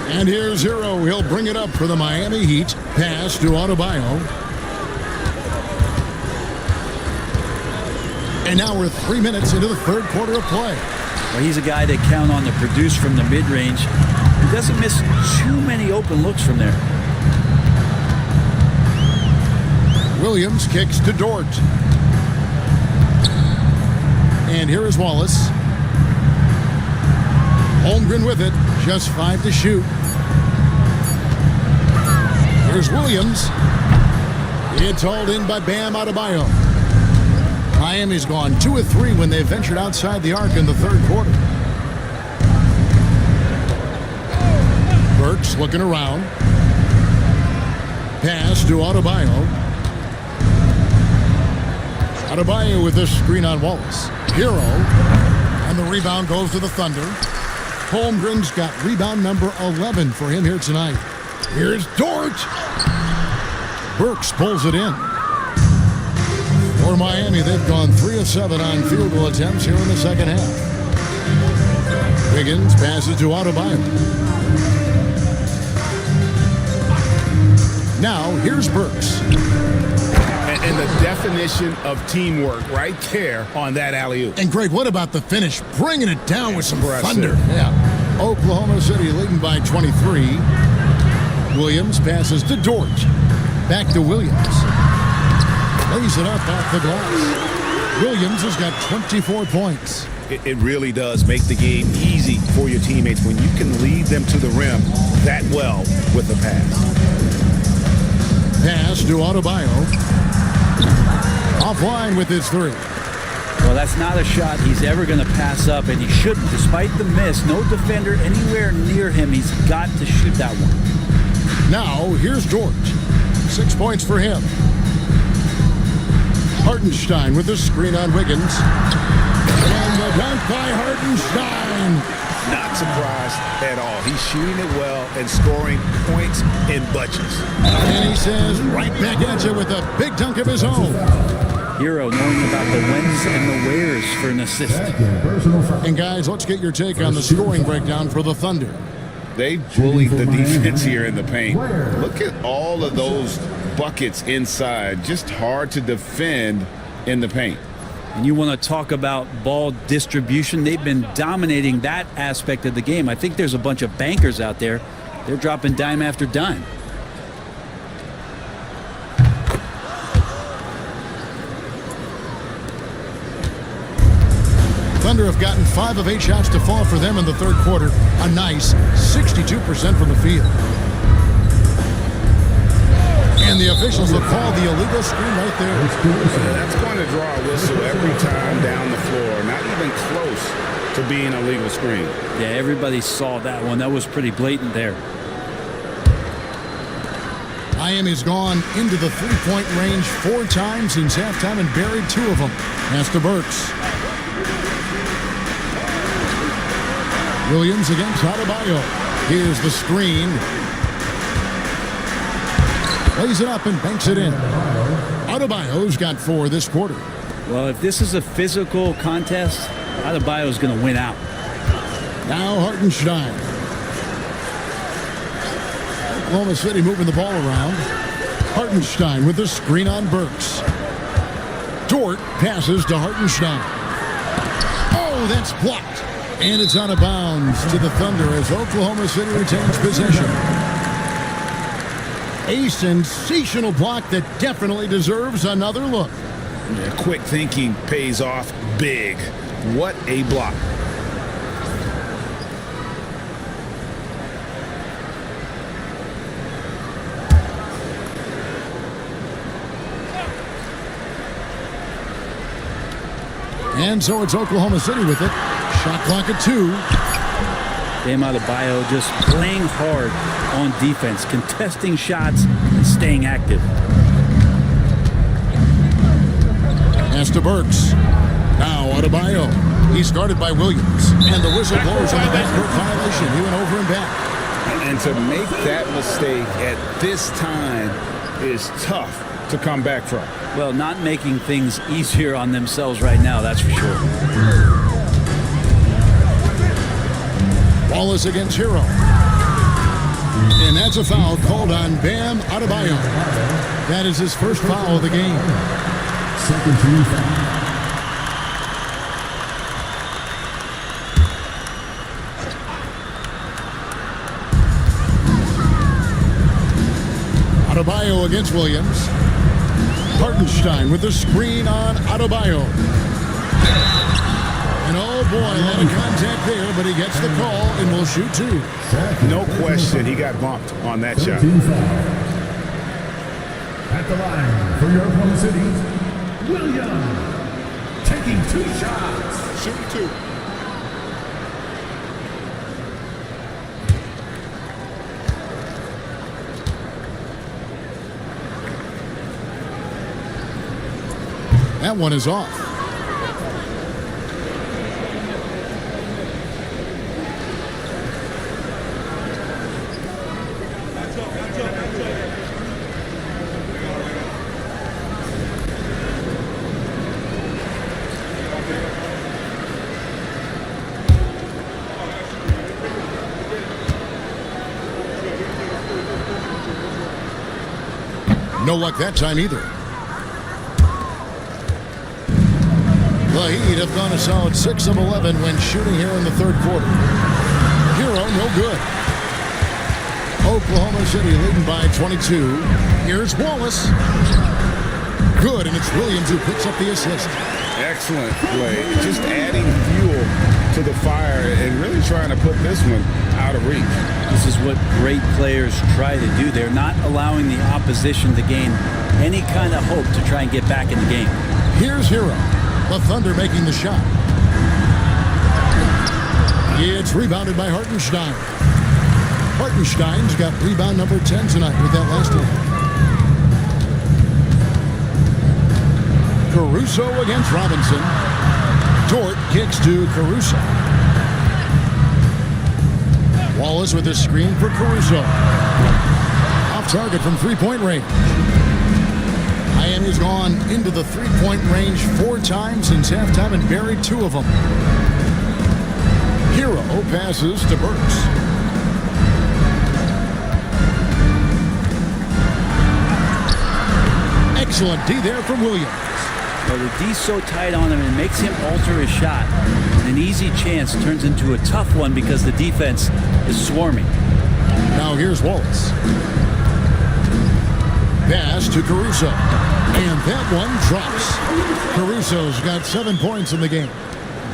And here's Hero. He'll bring it up for the Miami Heat. Pass to Adebayo. And now we're 3 minutes into the third quarter of play. Well, he's a guy they count on to produce from the mid-range. He doesn't miss too many open looks from there. Williams kicks to Dort. And here is Wallace. Holmgren with it. Just 5 to shoot. Here's Williams. It's hauled in by Bam Adebayo. Miami's gone 2 of 3 when they ventured outside the arc in the third quarter. Burks looking around. Pass to Adebayo. Adebayo with this screen on Wallace. Hero. And the rebound goes to the Thunder. Holmgren's got rebound number 11 for him here tonight. Here's Dort. Burks pulls it in. For Miami, they've gone 3 of 7 on field goal attempts here in the second half. Wiggins passes to Adebayo. Now, here's Burks. And the definition of teamwork right there on that alley-oop. And Greg, what about the finish? Bringing it down with some Impressive. thunder. Yeah. Oklahoma City leading by 23. Williams passes to Dort. Back to Williams. Lays it up off the glass. Williams has got 24 points. It really does make the game easy for your teammates when you can lead them to the rim that well with the pass. Pass to Adebayo. Offline with his 3. Well, that's not a shot he's ever going to pass up, and he shouldn't. Despite the miss, no defender anywhere near him. He's got to shoot that one. Now, here's Dort. 6 points for him. Hartenstein with the screen on Wiggins. And the dunk by Hartenstein. Not surprised at all. He's shooting it well and scoring points in bunches. And he says right back at you with a big dunk of his own. Hero knowing about the whens and the wheres for an assist. And guys, let's get your take on the scoring breakdown for the Thunder. They bullied the defense here in the paint. Look at all of those buckets inside. Just hard to defend in the paint. And you want to talk about ball distribution. They've been dominating that aspect of the game. I think there's a bunch of bankers out there. They're dropping dime after dime. Thunder have gotten 5 of 8 shots to fall for them in the third quarter. A nice 62% from the field. And the officials have called the illegal screen right there. That's going to draw a whistle every time down the floor. Not even close to being a legal screen. Yeah, everybody saw that one. That was pretty blatant there. Miami's gone into the three-point range 4 times since halftime and buried 2 of them. Pass to Burks. Williams against Adebayo. Here's the screen. Lays it up and banks it in. Adebayo's got 4 this quarter. Well, if this is a physical contest, Adebayo's going to win out. Now Hartenstein. Oklahoma City moving the ball around. Hartenstein with the screen on Burks. Dort passes to Hartenstein. Oh, that's blocked. And it's out of bounds to the Thunder as Oklahoma City retains possession. A sensational block that definitely deserves another look. Yeah, quick thinking pays off big. What a block. And so it's Oklahoma City with it. Shot clock at 2. Bam Adebayo just playing hard on defense, contesting shots and staying active. Pass to Burks. Now Adebayo. He's guarded by Williams. And the whistle blows on the backcourt violation. He went over and back. And to make that mistake at this time is tough to come back from. Well, not making things easier on themselves right now, that's for sure. Wallace against Hero. And that's a foul called on Bam Adebayo. That is his first foul of the game. Second team foul. Adebayo against Williams. Hartenstein with the screen on Adebayo. And oh boy, a lot of contact there, but he gets the call and will shoot 2. No question, he got bumped on that shot. Team foul. At the line for your Oklahoma City, Williams taking 2 shots. Shooting 2. That one is off. No luck that time either. The Heat have gone a solid 6 of 11 when shooting here in the third quarter. Hero, no good. Oklahoma City leading by 22. Here's Wallace. Good, and it's Williams who picks up the assist. Excellent play. Just adding fuel to the fire and really trying to put this one out of reach. This is what great players try to do. They're not allowing the opposition to gain any kind of hope to try and get back in the game. Here's Hero. The Thunder making the shot. It's rebounded by Hartenstein. Hartenstein's got rebound number 10 tonight with that last one. Caruso against Robinson. Dort kicks to Caruso. Wallace with a screen for Caruso. Off target from three-point range. Miami's gone into the three-point range 4 times since halftime and buried 2 of them. Hero passes to Burks. Excellent D there from Williams. Well, the D's so tight on him, it makes him alter his shot. An easy chance turns into a tough one because the defense is swarming. Now here's Wallace. Pass to Caruso. And that one drops. Caruso's got 7 points in the game.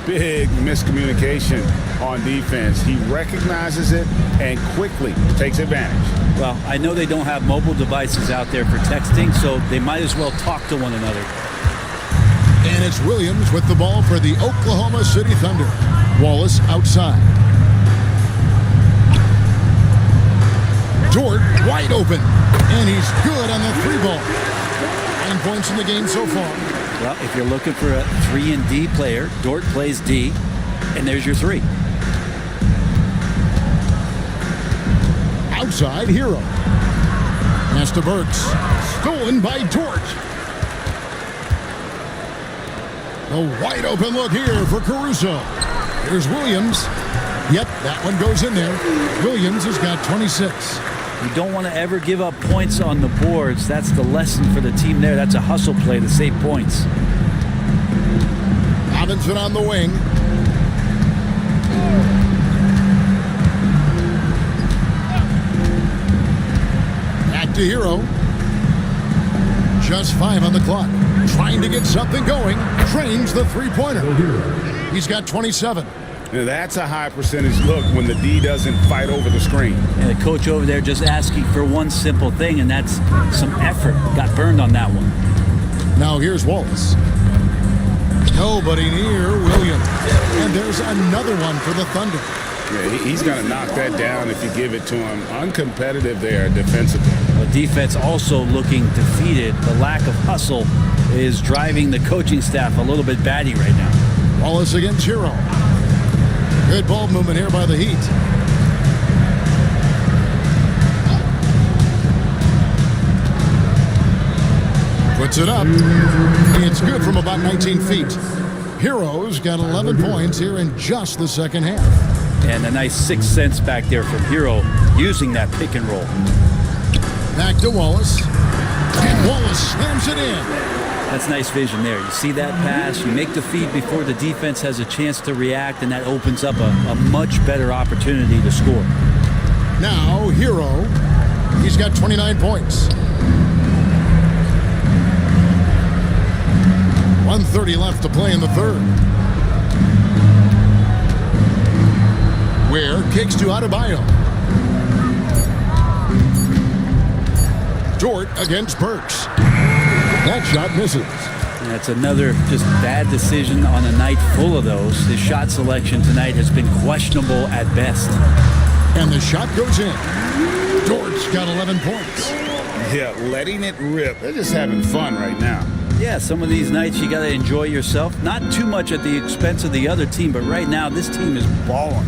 Big miscommunication on defense. He recognizes it and quickly takes advantage. Well, I know they don't have mobile devices out there for texting, so they might as well talk to one another. And it's Williams with the ball for the Oklahoma City Thunder. Wallace outside. Dort wide open. And he's good on the 3-ball. 9 points in the game so far. Well, if you're looking for a 3 and D player, Dort plays D, and there's your 3. Outside, Hero. Pass to Burks. Stolen by Dort. A wide open look here for Caruso. Here's Williams. Yep, that one goes in there. Williams has got 26. You don't want to ever give up points on the boards. That's the lesson for the team there. That's a hustle play to save points. Robinson on the wing. Back to Hero. Just 5 on the clock. Trying to get something going. Trains the 3-pointer. He's got 27. Now that's a high percentage look when the D doesn't fight over the screen. And the coach over there just asking for one simple thing, and that's some effort. Got burned on that one. Now here's Wallace. Nobody near Williams. And there's another one for the Thunder. Yeah, he's going to knock that down if you give it to him. Uncompetitive there defensively. The defense also looking defeated. The lack of hustle is driving the coaching staff a little bit batty right now. Wallace against Hero. Good ball movement here by the Heat. Puts it up. It's good from about 19 feet. Hero's got 11 points here in just the second half. And a nice 6 cents back there from Hero using that pick and roll. Back to Wallace. And Wallace slams it in. That's nice vision there. You see that pass, you make the feed before the defense has a chance to react, and that opens up a much better opportunity to score. Now, Hero, he's got 29 points. 1:30 left to play in the third. Ware kicks to Adebayo. Dort against Burks. That shot misses. That's another just bad decision on a night full of those. His shot selection tonight has been questionable at best. And the shot goes in. Dort's got 11 points. Yeah, letting it rip. They're just having fun right now. Yeah, some of these nights you got to enjoy yourself. Not too much at the expense of the other team, but right now this team is balling.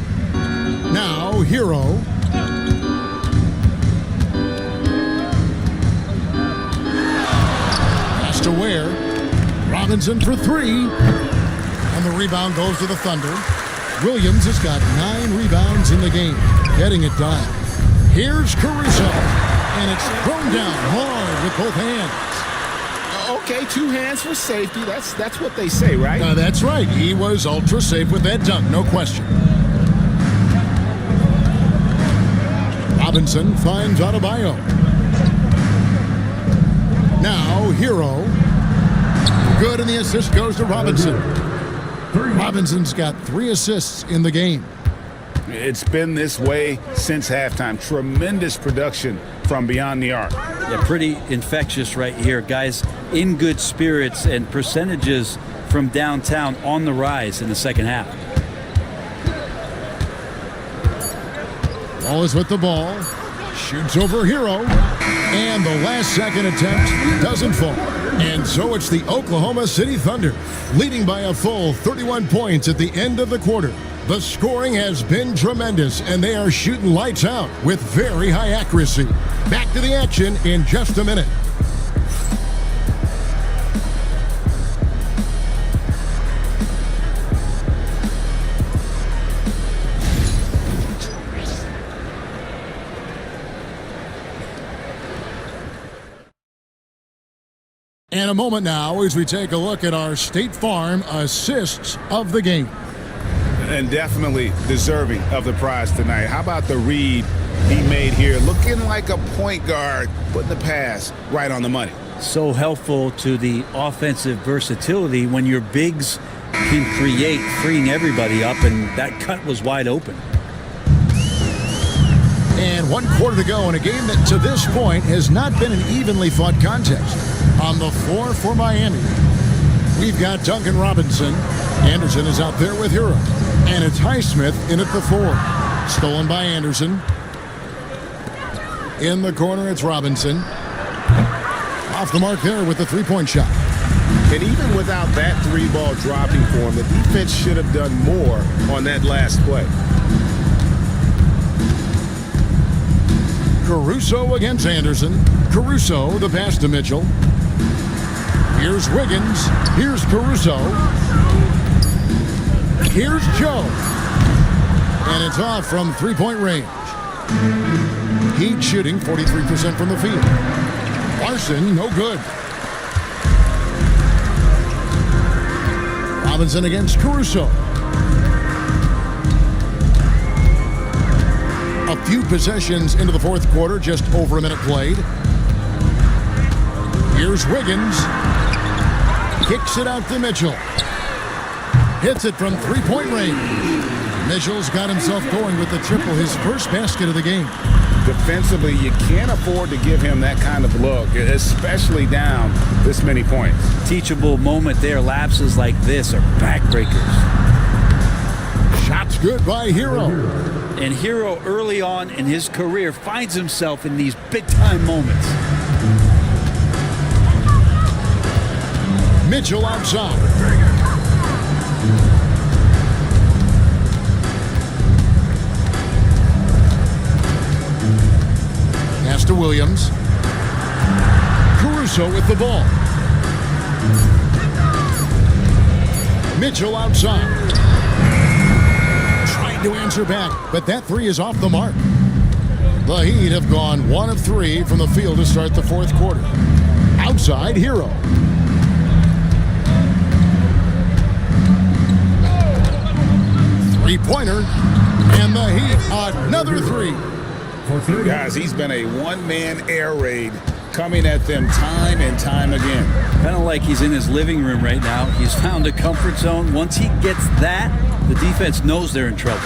Now, Hero. To Ware. Robinson for 3. And the rebound goes to the Thunder. Williams has got 9 rebounds in the game. Getting it done. Here's Caruso. And it's thrown down hard with both hands. Okay, 2 hands for safety. That's what they say, right? That's right. He was ultra safe with that dunk, no question. Robinson finds Adebayo. Now, Hero. Good, and the assist goes to Robinson. Robinson's got 3 assists in the game. It's been this way since halftime. Tremendous production from beyond the arc. Yeah, pretty infectious right here. Guys in good spirits, and percentages from downtown on the rise in the second half. Wallace with the ball. Shoots over Hero. And the last second attempt doesn't fall. And so it's the Oklahoma City Thunder leading by a full 31 points at the end of the quarter. The scoring has been tremendous, and they are shooting lights out with very high accuracy. Back to the action in just a minute. And a moment now as we take a look at our State Farm assists of the game. And definitely deserving of the prize tonight. How about the read he made here? Looking like a point guard, putting the pass right on the money. So helpful to the offensive versatility when your bigs can create, freeing everybody up, and that cut was wide open. And 1 quarter to go in a game that to this point has not been an evenly fought contest. On the floor for Miami, we've got Duncan Robinson. Anderson is out there with Hero. And it's Highsmith in at the 4. Stolen by Anderson. In the corner, it's Robinson. Off the mark there with the three-point shot. And even without that 3-ball dropping for him, the defense should have done more on that last play. Caruso against Anderson. Caruso, the pass to Mitchell. Here's Wiggins. Here's Caruso. Here's Joe. And it's off from three-point range. Heat shooting 43% from the field. Larson, no good. Robinson against Caruso. A few possessions into the fourth quarter, just over a minute played. Here's Wiggins. Kicks it out to Mitchell. Hits it from three-point range. Mitchell's got himself going with the triple, his first basket of the game. Defensively, you can't afford to give him that kind of look, especially down this many points. Teachable moment there. Lapses like this are backbreakers. Shots good by Hero. And Hero early on in his career finds himself in these big-time moments. Mitchell outside. Pass to Williams. Caruso with the ball. Mitchell outside. Trying to answer back, but that three is off the mark. The Heat have gone 1 of 3 from the field to start the fourth quarter. Outside, Hero. Three-pointer, and the Heat another 3. Guys, he's been a one-man air raid coming at them time and time again. Kind of like he's in his living room right now. He's found a comfort zone. Once he gets that, the defense knows they're in trouble.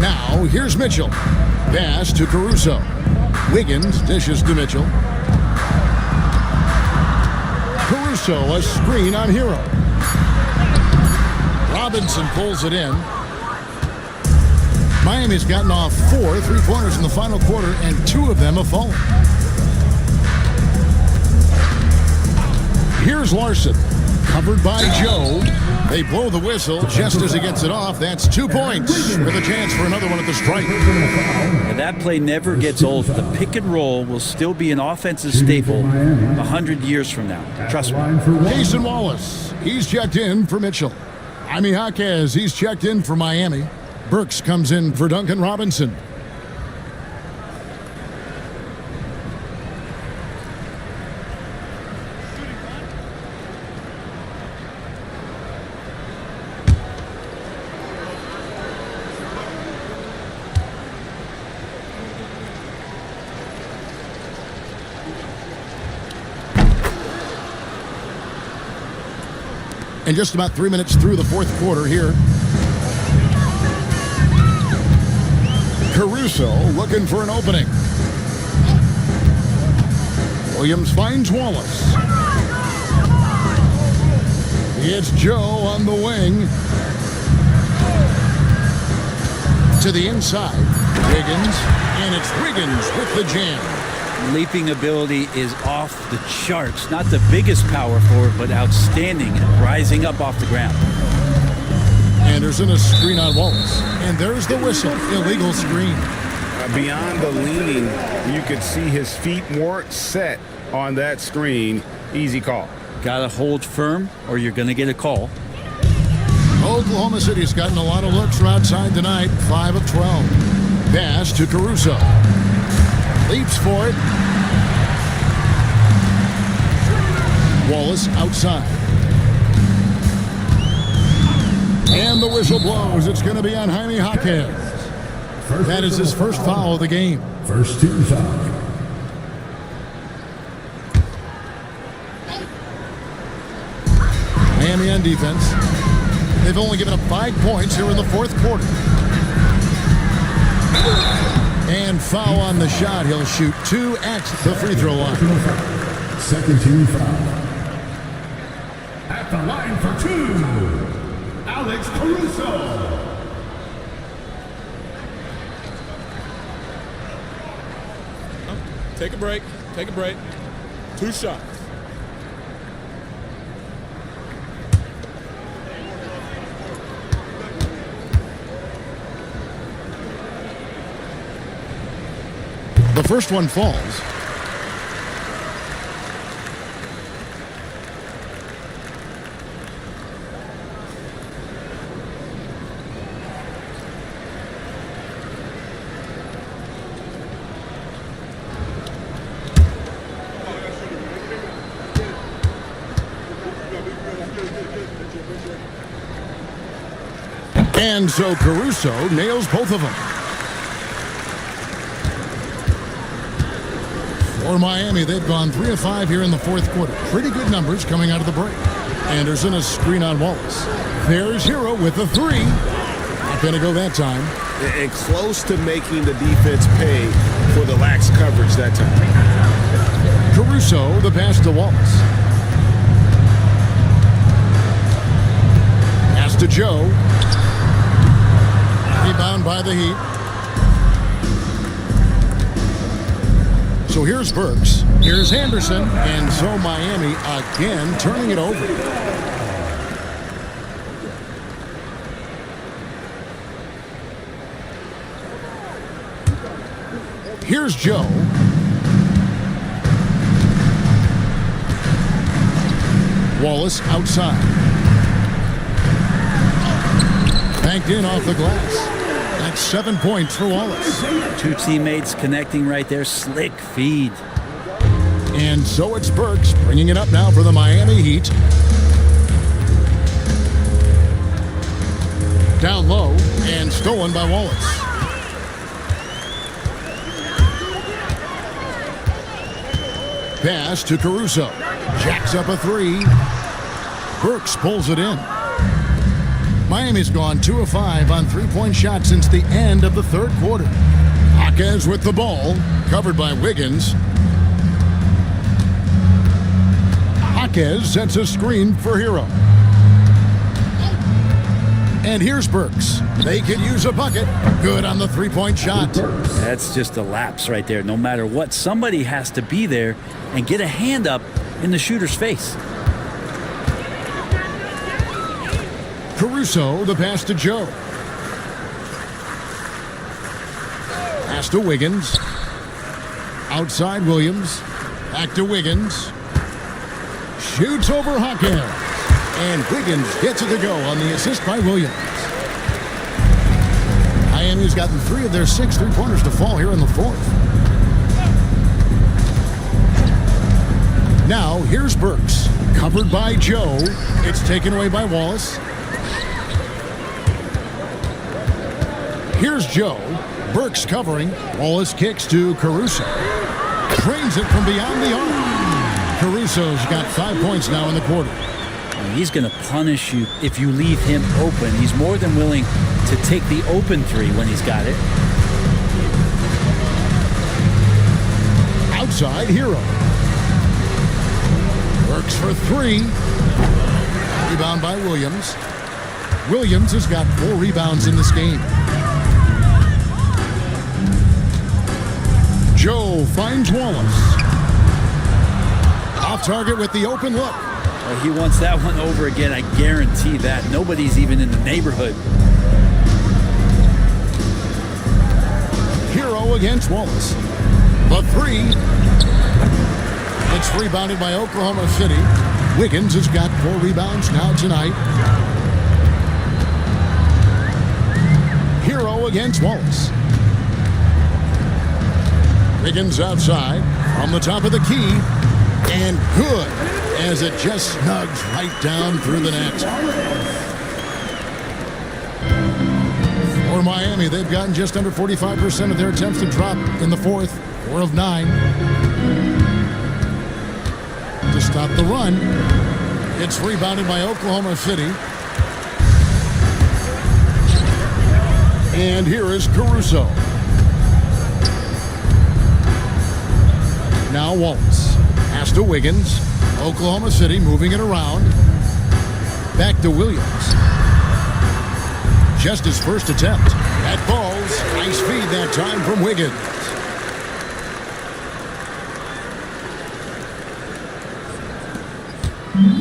Now, here's Mitchell. Pass to Caruso. Wiggins dishes to Mitchell. Caruso, a screen on Hero. Robinson pulls it in. Miami's gotten off 4 3-pointers in the final quarter, and 2 of them have fallen. Here's Larson, covered by Joe. They blow the whistle just as he gets it off. That's 2 points with a chance for another one at the stripe. And that play never gets old. The pick and roll will still be an offensive staple 100 years from now. Trust me. Jason Wallace, he's checked in for Mitchell. Jaime Jaquez, he's checked in for Miami. Burks comes in for Duncan Robinson. And just about 3 minutes through the fourth quarter here. Caruso looking for an opening. Williams finds Wallace. It's Joe on the wing. To the inside. Wiggins. And it's Wiggins with the jam. Leaping ability is off the charts. Not the biggest power forward, but outstanding, rising up off the ground. Anderson, a screen on Wallace. And there's the whistle. Illegal screen. Beyond the leaning, you could see his feet weren't set on that screen. Easy call. Got to hold firm or you're going to get a call. Oklahoma City's gotten a lot of looks from outside tonight. 5 of 12. Pass to Caruso. Leaps for it. Wallace outside. And the whistle blows. It's going to be on Jaime Jaquez. That is his first foul of the game. First team foul. Miami on defense. They've only given up 5 points here in the fourth quarter. And foul on the shot. He'll shoot 2 at the free throw line. Second team foul. At the line for 2, Alex Caruso. Take a break. Take a break. 2 shots. The first one falls. And so Caruso nails both of them. For Miami, they've gone 3 of 5 here in the fourth quarter. Pretty good numbers coming out of the break. Anderson, a screen on Wallace. There's Hero with a 3. Not going to go that time. And close to making the defense pay for the lax coverage that time. Caruso, the pass to Wallace. Pass to Joe. Rebound by the Heat. So here's Burks, here's Anderson, and so Miami again turning it over. Here's Joe. Wallace outside. Banked in off the glass. That's 7 points for Wallace. 2 teammates connecting right there. Slick feed. And so it's Burks bringing it up now for the Miami Heat. Down low and stolen by Wallace. Pass to Caruso. Jacks up a 3. Burks pulls it in. Miami's gone 2 of 5 on 3-point shots since the end of the third quarter. Jaquez with the ball, covered by Wiggins. Jaquez sets a screen for Hero. And here's Burks. They could use a bucket. Good on the 3-point shot. That's just a lapse right there. No matter what, somebody has to be there and get a hand up in the shooter's face. Caruso, the pass to Joe. Pass to Wiggins. Outside Williams. Back to Wiggins. Shoots over Jaquez. And Wiggins gets it to go on the assist by Williams. Miami's gotten 3 of their 6 3-pointers to fall here in the fourth. Now, here's Burks. Covered by Joe. It's taken away by Wallace. Here's Joe. Burks covering. Wallace kicks to Caruso. Trains it from beyond the arc. Caruso's got 5 points now in the quarter. He's going to punish you if you leave him open. He's more than willing to take the open 3 when he's got it. Outside Hero. Burks for 3. Rebound by Williams. Williams has got 4 rebounds in this game. Joe finds Wallace. Off target with the open look. He wants that one over again. I guarantee that. Nobody's even in the neighborhood. Hero against Wallace. The three. It's rebounded by Oklahoma City. Wiggins has got 4 rebounds now tonight. Hero against Wallace. Wiggins outside from the top of the key. And good, as it just snugs right down through the net. For Miami, they've gotten just under 45% of their attempts to drop in the fourth. 4 of 9. To stop the run, it's rebounded by Oklahoma City. And here is Caruso. Now Wallace. Pass to Wiggins. Oklahoma City moving it around. Back to Williams. Just his first attempt. That falls. Nice feed that time from Wiggins.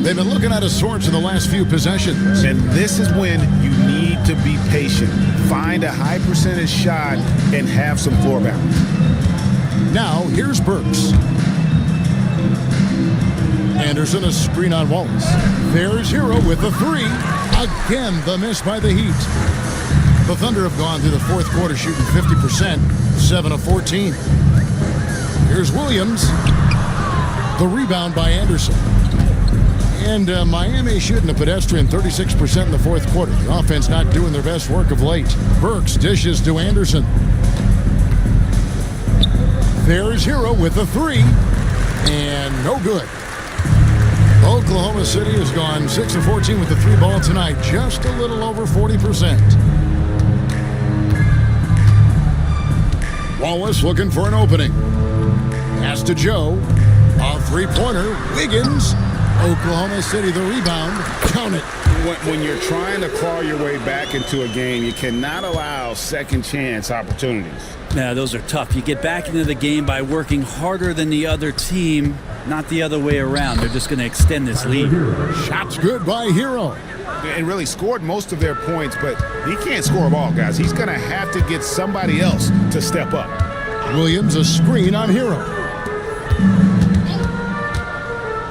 They've been looking out of sorts in the last few possessions. And this is when you need to be patient. Find a high percentage shot and have some floor balance. Now, here's Burks. Anderson, a screen on Wallace. There's Hero with the 3. Again, the miss by the Heat. The Thunder have gone through the fourth quarter shooting 50%, 7 of 14. Here's Williams. The rebound by Anderson. And Miami shooting a pedestrian 36% in the fourth quarter. The offense not doing their best work of late. Burks dishes to Anderson. There's Hero with the 3. And no good. Oklahoma City has gone 6 of 14 with the 3 ball tonight. Just a little over 40%. Wallace looking for an opening. Pass to Joe. A 3-pointer. Wiggins. Oklahoma City the rebound. Count it. When you're trying to claw your way back into a game, you cannot allow second chance opportunities. Yeah, those are tough. You get back into the game by working harder than the other team, not the other way around. They're just going to extend this lead. Shots good by Hero. And really scored most of their points, but he can't score a ball, guys. He's going to have to get somebody else to step up. Williams a screen on Hero.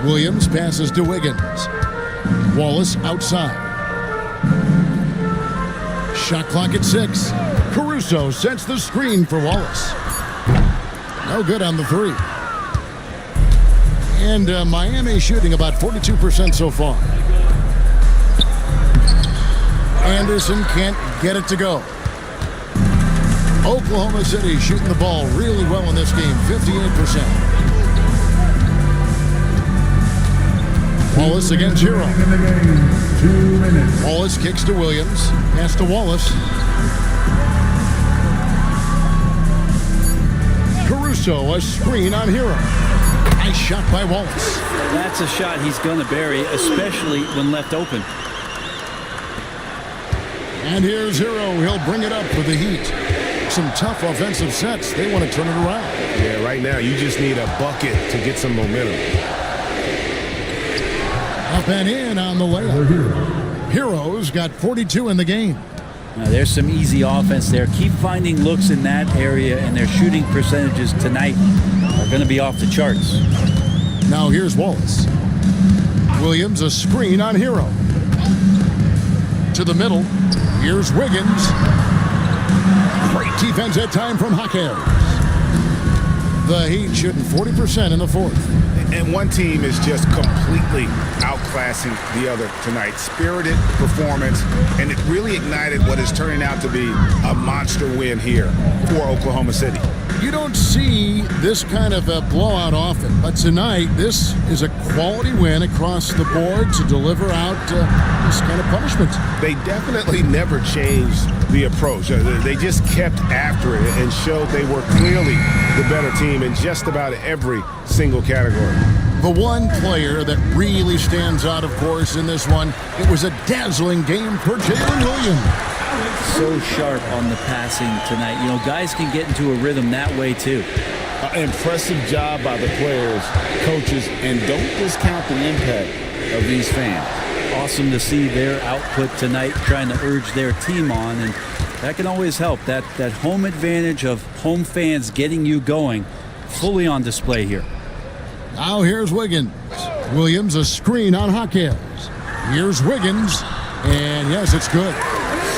Williams passes to Wiggins. Wallace outside. Shot clock at 6. Caruso sets the screen for Wallace. No good on the 3. And Miami shooting about 42% so far. Anderson can't get it to go. Oklahoma City shooting the ball really well in this game, 58%. Wallace against Hero. In the game, 2 minutes. Wallace kicks to Williams. Pass to Wallace. Caruso, a screen on Hero. Nice shot by Wallace. That's a shot he's going to bury, especially when left open. And here's Hero. He'll bring it up for the Heat. Some tough offensive sets. They want to turn it around. Yeah, right now you just need a bucket to get some momentum. Up and in on the layup. Hero's got 42 in the game. Now, there's some easy offense there. Keep finding looks in that area, and their shooting percentages tonight are going to be off the charts. Now here's Wallace. Williams a screen on Hero. To the middle. Here's Wiggins. Great defense that time from Jaquez. The Heat shooting 40% in the fourth. And one team is just completely outclassing the other tonight. Spirited performance, and it really ignited what is turning out to be a monster win here for Oklahoma City. You don't see this kind of a blowout often, but tonight this is a quality win across the board to deliver out this kind of punishment. They definitely never changed the approach. They just kept after it and showed they were clearly the better team in just about every single category. The one player that really stands out, of course, in this one, it was a dazzling game for Jalen Williams. So sharp on the passing tonight. You know, guys can get into a rhythm that way too. Impressive job by the players, coaches, and don't discount the impact of these fans. Awesome to see their output tonight, trying to urge their team on, and that can always help. That home advantage of home fans getting you going, fully on display here. Now here's Wiggins. Williams, a screen on Jaquez. Here's Wiggins, and yes, it's good.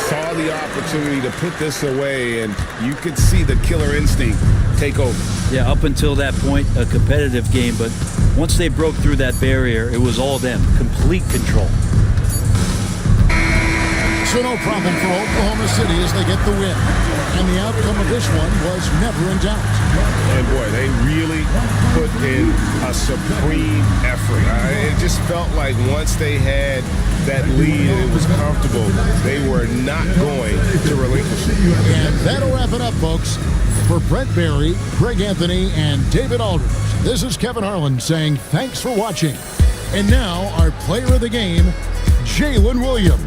Saw the opportunity to put this away, and you could see the killer instinct take over. Yeah, up until that point, a competitive game, but once they broke through that barrier, it was all them. Complete control. So no problem for Oklahoma City as they get the win. And the outcome of this one was never in doubt. And boy, they really put in a supreme effort. It just felt like once they had that lead and it was comfortable, they were not going to relinquish it. And that'll wrap it up, folks. For Brent Barry, Greg Anthony, and David Aldridge, this is Kevin Harlan saying thanks for watching. And now our player of the game, Jalen Williams.